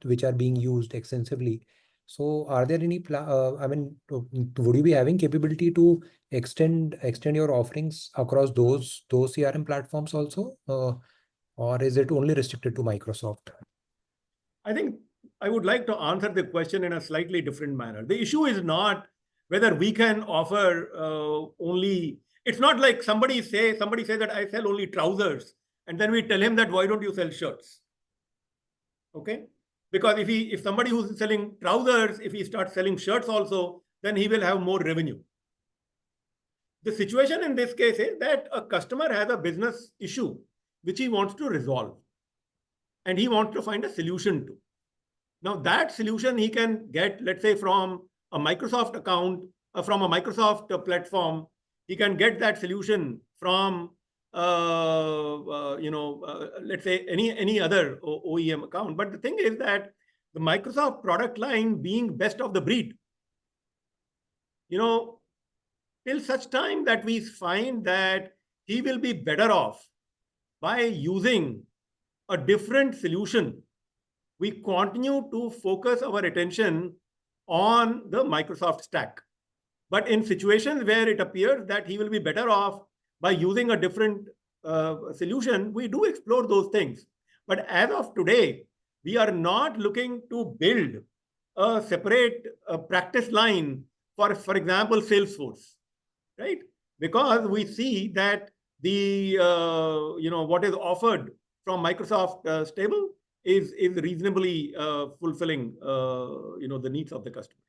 Speaker 14: which are being used extensively. So are there any would you be having capability to extend your offerings across those CRM platforms also, or is it only restricted to Microsoft?
Speaker 2: I think I would like to answer the question in a slightly different manner. The issue is not whether we can offer only. It's not like somebody say that I sell only trousers, and then we tell him that why don't you sell shirts? Okay, because if somebody who's selling trousers, if he starts selling shirts also, then he will have more revenue. The situation in this case is that a customer has a business issue which he wants to resolve, and he wants to find a solution to. Now that solution he can get, let's say, from a Microsoft account, from a Microsoft platform. He can get that solution from, let's say, any other OEM account. But the thing is that the Microsoft product line being best of the breed, till such time that we find that he will be better off by using a different solution, we continue to focus our attention on the Microsoft stack. But in situations where it appears that he will be better off by using a different solution, we do explore those things. But as of today, we are not looking to build a separate practice line for example, Salesforce, right? Because we see that the what is offered from Microsoft Stable is reasonably fulfilling the needs of the customer.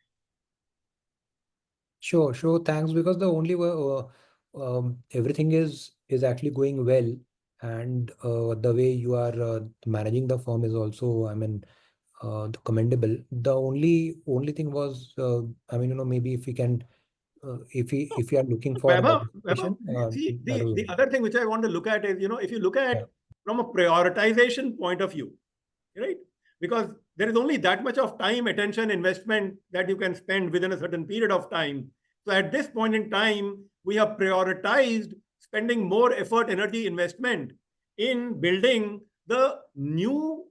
Speaker 14: Sure, sure. Thanks. Because the only everything is actually going well, and the way you are managing the firm is also, I mean, commendable. The only thing was, I mean, maybe if we can, if we are looking for
Speaker 2: Vaibhav,
Speaker 14: diversification,
Speaker 2: see,
Speaker 14: that was
Speaker 2: the other thing which I want to look at is, if you look
Speaker 14: yeah.
Speaker 2: at from a prioritization point of view, right? Because there is only that much of time, attention, investment that you can spend within a certain period of time. So at this point in time, we have prioritized spending more effort, energy, investment in building the new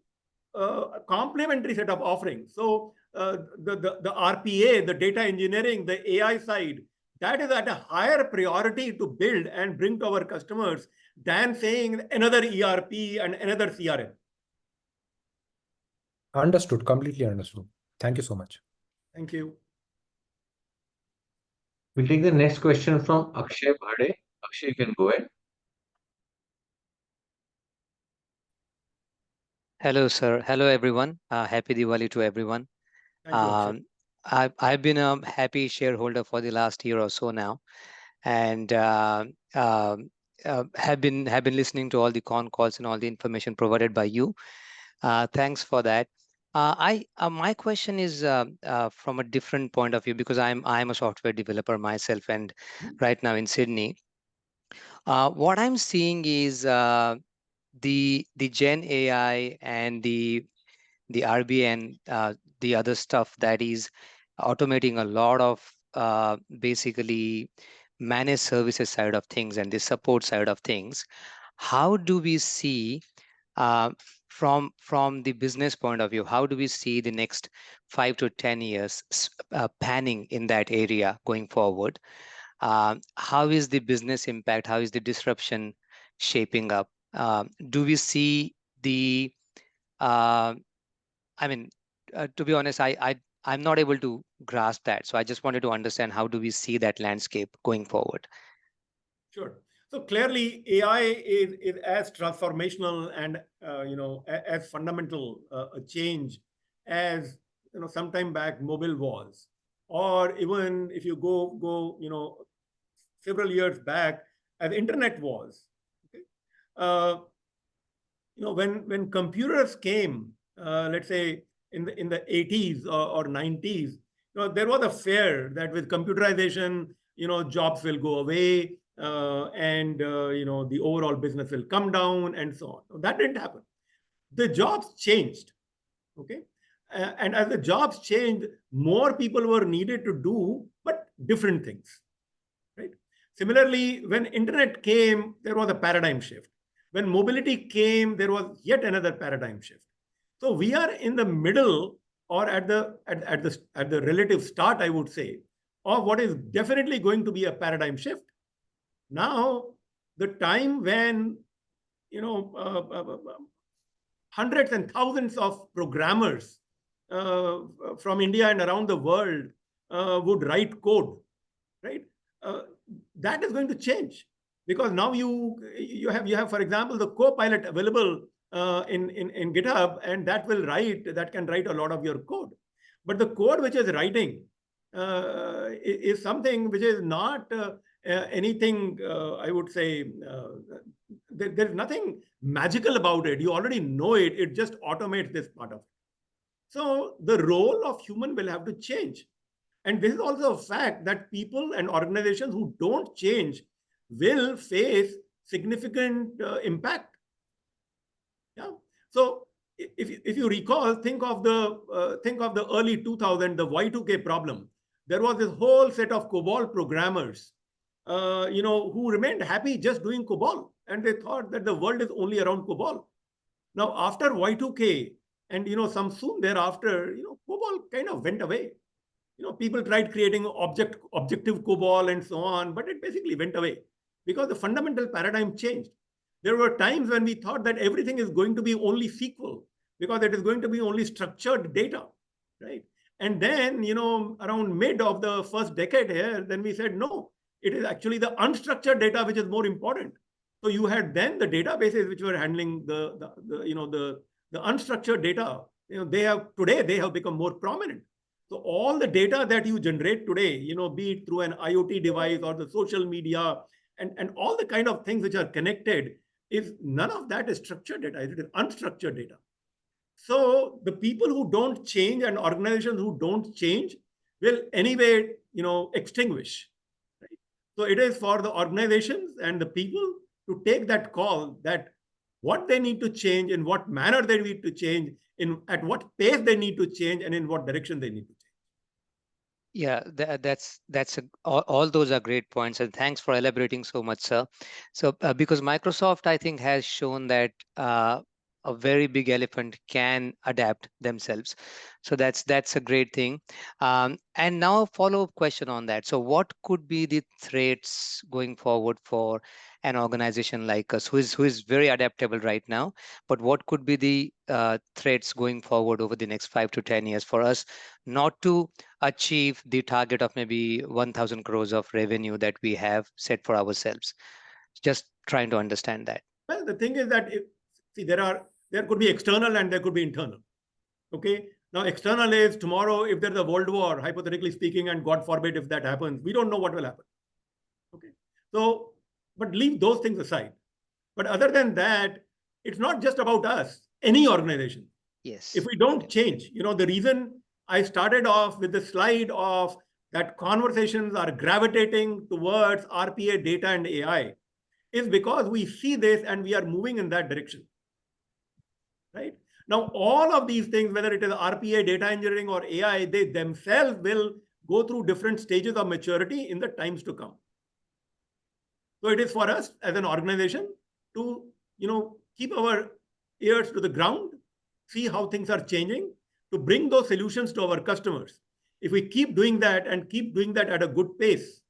Speaker 2: complementary set of offerings. So the RPA, the data engineering, the AI side, that is at a higher priority to build and bring to our customers than saying another ERP and another CRM.
Speaker 14: Understood, completely understood. Thank you so much.
Speaker 2: Thank you.
Speaker 1: We'll take the next question from Akshay Bhade. Akshay, you can go ahead.
Speaker 15: Hello, sir. Hello, everyone. Happy Diwali to everyone.
Speaker 2: Thank you, Akshay.
Speaker 15: I've been a happy shareholder for the last year or so now, and have been listening to all the con calls and all the information provided by you. Thanks for that. My question is from a different point of view, because I'm a software developer myself, and right now in Sydney, what I'm seeing is the Gen AI and the RB and the other stuff that is automating a lot of basically managed services side of things and the support side of things. How do we see from the business point of view, how do we see the next 5 to 10 years panning in that area going forward? How is the business impact? How is the disruption shaping up? Do we see the I mean, to be honest, I'm not able to grasp that. So I just wanted to understand, how do we see that landscape going forward?
Speaker 2: Sure. So clearly, AI is as transformational and as fundamental a change as sometime back mobile was, or even if you go several years back as internet was. Okay? When computers came, let's say in the 80s or 90s, there was a fear that with computerization, jobs will go away, and the overall business will come down and so on. That didn't happen. The jobs changed. Okay. And as the jobs changed, more people were needed to do, but different things. Right. Similarly, when internet came, there was a paradigm shift. When mobility came, there was yet another paradigm shift. So we are in the middle, or at the relative start, I would say, of what is definitely going to be a paradigm shift. Now, the time when hundreds and thousands of programmers from India and around the world would write code, right? That is going to change, because now you have, for example, the Copilot available in GitHub, and that can write a lot of your code. But the code which is writing is something which is not anything, I would say, there's nothing magical about it. You already know it. It just automates this part of it. So the role of human will have to change. And this is also a fact that people and organizations who don't change will face significant impact. Yeah. So if you recall, think of the early 2000s, the Y2K problem. There was this whole set of COBOL programmers, who remained happy just doing COBOL, and they thought that the world is only around COBOL. Now, after Y2K, and some soon thereafter, COBOL kind of went away. People tried creating objective COBOL and so on, but it basically went away because the fundamental paradigm changed. There were times when we thought that everything is going to be only SQL because it is going to be only structured data, right? And then, around mid of the first decade here, then we said, no, it is actually the unstructured data which is more important. So you had then the databases which were handling the unstructured data. They have become more prominent. So all the data that you generate today, be it through an IoT device or the social media and all the kind of things which are connected, is none of that is structured data. It is unstructured data. So the people who don't change and organizations who don't change will anyway, extinguish. Right? So it is for the organizations and the people to take that call that what they need to change, in what manner they need to change, at what pace they need to change, and in what direction they need to change.
Speaker 15: Yeah, all those are great points, and thanks for elaborating so much, sir. So because Microsoft, I think, has shown that a very big elephant can adapt themselves. So that's a great thing. And now a follow-up question on that. So what could be the threats going forward for an organization like us, who is very adaptable right now? But what could be the threats going forward over the next 5 to 10 years for us not to achieve the target of maybe 1,000 crores of revenue that we have set for ourselves? Just trying to understand that.
Speaker 2: Well, the thing is that there could be external and there could be internal. Okay. Now, external is tomorrow, if there's a world war, hypothetically speaking, and God forbid if that happens, we don't know what will happen. Okay. So, but leave those things aside. But other than that, it's not just about us, any organization.
Speaker 15: Yes.
Speaker 2: If we don't change, the reason I started off with the slide of that conversations are gravitating towards RPA, data, and AI is because we see this and we are moving in that direction. Right? Now, all of these things, whether it is RPA, data engineering, or AI, they themselves will go through different stages of maturity in the times to come. So it is for us as an organization to, keep our ears to the ground, see how things are changing, to bring those solutions to our customers. If we keep doing that and keep doing that at a good pace,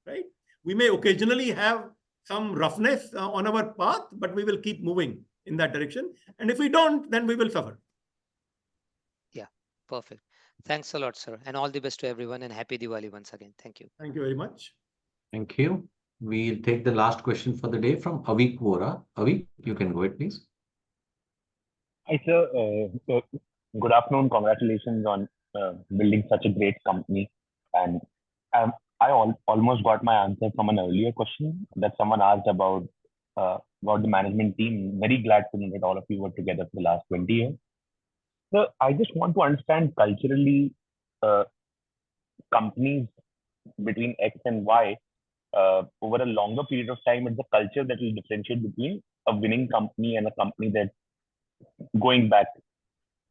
Speaker 2: right, we may occasionally have some roughness on our path, but we will keep moving in that direction. And if we don't, then we will suffer.
Speaker 15: Yeah, perfect. Thanks a lot, sir. And all the best to everyone, and happy Diwali once again. Thank you.
Speaker 2: Thank you very much.
Speaker 1: Thank you. We'll take the last question for the day from Avik Vora. Avik, you can go ahead, please.
Speaker 16: Hi, sir. Good afternoon. Congratulations on building such a great company. And I almost got my answer from an earlier question that someone asked about the management team. Very glad to know that all of you were together for the last 20 years. So I just want to understand culturally, companies between X and Y, over a longer period of time, it's the culture that will differentiate between a winning company and a company that's going back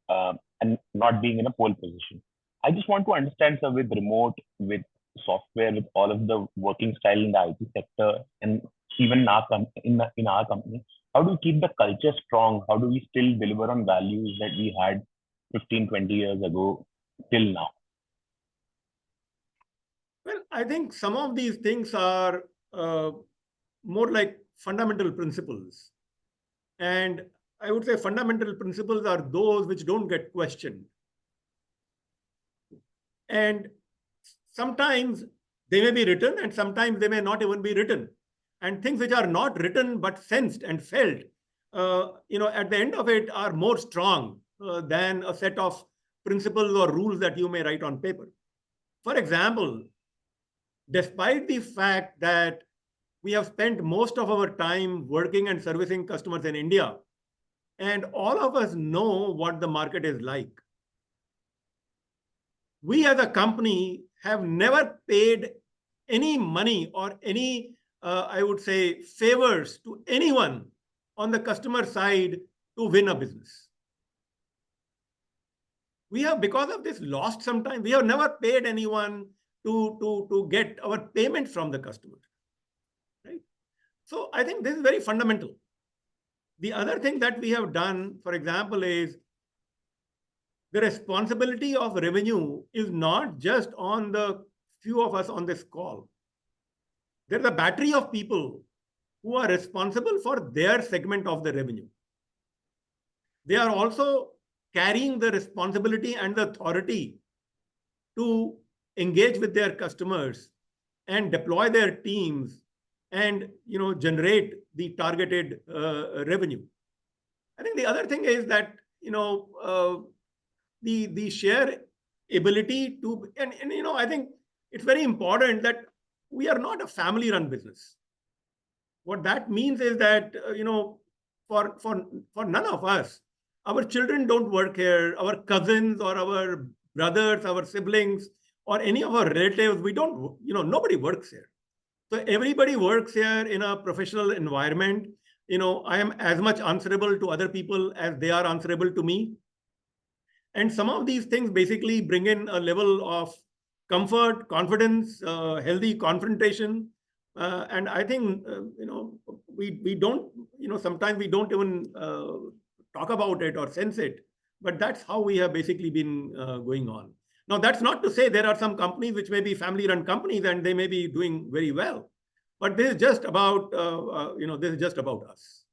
Speaker 16: and not being in a pole position. I just want to understand, sir, with remote, with software, with all of the working style in the IT sector, and even in our company, how do we keep the culture strong? How do we still deliver on values that we had 15, 20 years ago till now?
Speaker 2: Well, I think some of these things are more like fundamental principles. And I would say fundamental principles are those which don't get questioned. And sometimes they may be written and sometimes they may not even be written. And things which are not written but sensed and felt, at the end of it are more strong than a set of principles or rules that you may write on paper. For example, despite the fact that we have spent most of our time working and servicing customers in India, and all of us know what the market is like, we as a company have never paid any money or any, I would say, favors to anyone on the customer side to win a business. We have, because of this, lost some time. We have never paid anyone to get our payment from the customer. Right? So I think this is very fundamental. The other thing that we have done, for example, is the responsibility of revenue is not just on the few of us on this call. There's a battery of people who are responsible for their segment of the revenue. They are also carrying the responsibility and the authority to engage with their customers and deploy their teams and generate the targeted revenue. I think the other thing is that the sheer ability to and I think it's very important that we are not a family-run business. What that means is that for none of us, our children don't work here, our cousins or our brothers, our siblings, or any of our relatives, we don't, nobody works here. So everybody works here in a professional environment. I am as much answerable to other people as they are answerable to me. And some of these things basically bring in a level of comfort, confidence, healthy confrontation. And I think, we don't, sometimes we don't even talk about it or sense it, but that's how we have basically been going on. Now, that's not to say there are some companies which may be family-run companies and they may be doing very well, but this is just about, this is just about us.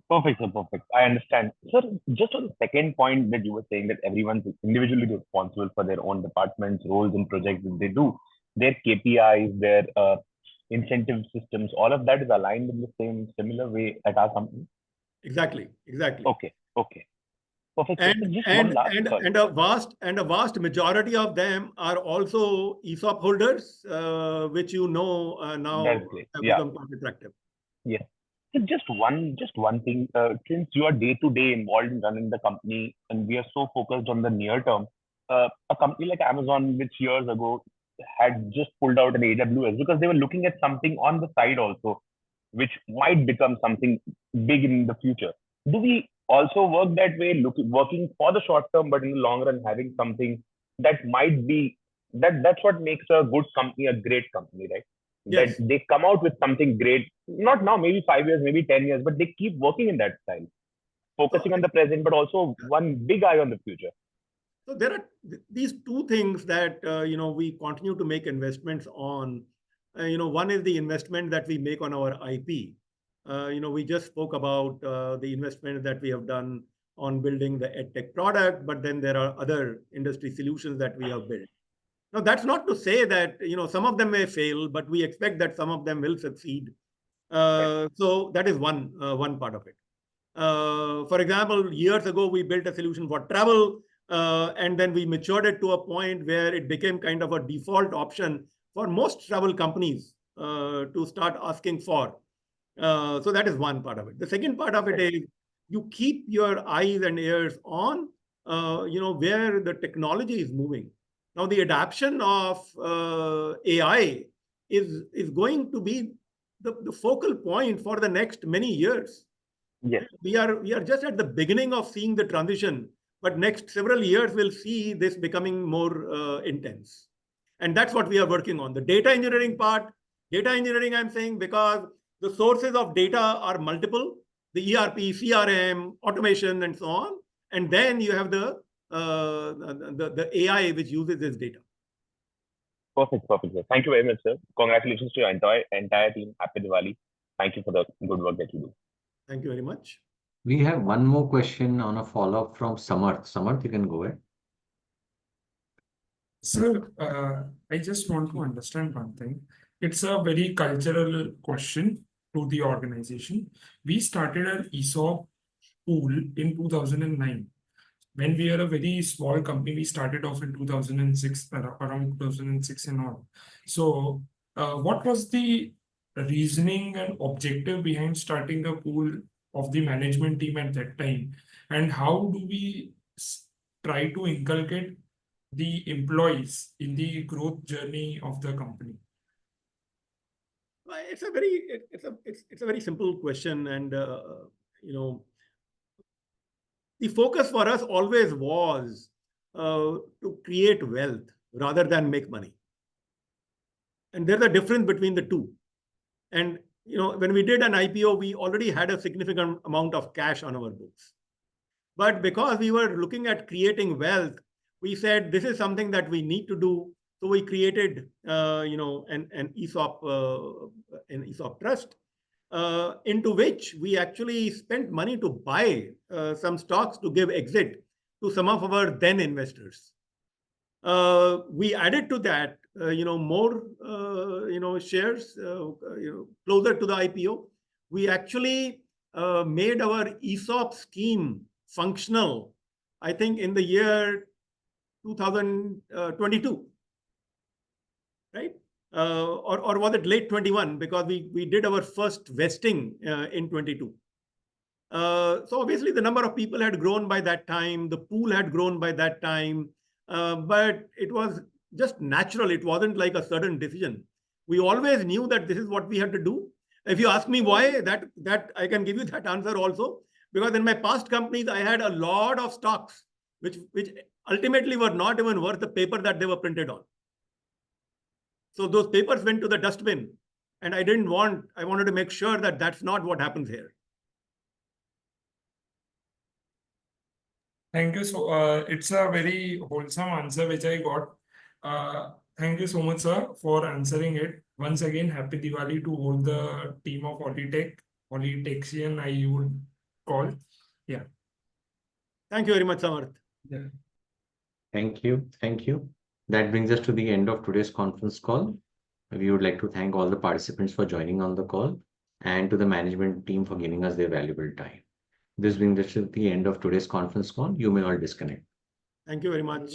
Speaker 16: Perfect, sir. Perfect. I understand. Sir, just on the second point that you were saying that everyone's individually responsible for their own departments, roles, and projects that they do, their KPIs, their incentive systems, all of that is aligned in the similar way at our company.
Speaker 2: Exactly.
Speaker 16: Okay. Perfect.
Speaker 2: And
Speaker 16: So just one last.
Speaker 2: A vast majority of them are also ESOP holders, which now
Speaker 16: That's great.
Speaker 2: have
Speaker 16: Yeah.
Speaker 2: become quite attractive.
Speaker 16: Yeah. So just one thing. Since you are day to day involved in running the company, and we are so focused on the near term, a company like Amazon, which years ago had just pulled out an AWS because they were looking at something on the side also, which might become something big in the future. Do we also work that way, working for the short term, but in the long run, having something that might be that's what makes a good company a great company, right?
Speaker 2: Yes.
Speaker 16: That they come out with something great, not now, maybe 5 years, maybe 10 years, but they keep working in that style, focusing on the present, but also one big eye on the future.
Speaker 2: So there are these two things that we continue to make investments on. One is the investment that we make on our IP. We just spoke about the investment that we have done on building the EdTech product, but then there are other industry solutions that we have built. Now, that's not to say that some of them may fail, but we expect that some of them will succeed. So that is one part of it. For example, years ago, we built a solution for travel, and then we matured it to a point where it became kind of a default option for most travel companies to start asking for. So that is one part of it. The second part of it is you keep your eyes and ears on, where the technology is moving. Now, the adoption of AI is going to be the focal point for the next many years.
Speaker 16: Yes.
Speaker 2: We are just at the beginning of seeing the transition, but next several years we'll see this becoming more intense. And that's what we are working on. The data engineering part, I'm saying because the sources of data are multiple, the ERP, CRM, automation, and so on. And then you have the AI which uses this data.
Speaker 16: Perfect, sir. Thank you very much, sir. Congratulations to your entire team. Happy Diwali. Thank you for the good work that you do.
Speaker 2: Thank you very much.
Speaker 1: We have one more question on a follow-up from Samarth. Samarth, you can go ahead.
Speaker 10: Sir, I just want to understand one thing. It's a very cultural question to the organization. We started our ESOP pool in 2009. When we were a very small company, we started off in 2006, around 2006 and all. So what was the reasoning and objective behind starting a pool of the management team at that time? And how do we try to inculcate the employees in the growth journey of the company?
Speaker 2: It's a very simple question, and the focus for us always was to create wealth rather than make money. And there's a difference between the two. And when we did an IPO, we already had a significant amount of cash on our books. But because we were looking at creating wealth, we said this is something that we need to do. So we created an ESOP trust. into which we actually spent money to buy some stocks to give exit to some of our then investors. We added to that, more, shares, closer to the IPO. We actually made our ESOP scheme functional, I think, in the year 2022, right? Or was it late 21? Because we did our first vesting in 22. So obviously the number of people had grown by that time, the pool had grown by that time, but it was just natural. It wasn't like a sudden decision. We always knew that this is what we had to do. If you ask me why, that I can give you that answer also, because in my past companies I had a lot of stocks which ultimately were not even worth the paper that they were printed on. So those papers went to the dustbin, and I wanted to make sure that that's not what happens here.
Speaker 10: Thank you. So it's a very wholesome answer which I got. Thank you so much, sir, for answering it. Once again, happy Diwali to all the team of Olitexian, I would call. Yeah.
Speaker 2: Thank you very much, Samarth.
Speaker 10: Yeah.
Speaker 1: Thank you. Thank you. That brings us to the end of today's conference call. We would like to thank all the participants for joining on the call and to the management team for giving us their valuable time. This brings us to the end of today's conference call. You may all disconnect.
Speaker 2: Thank you very much.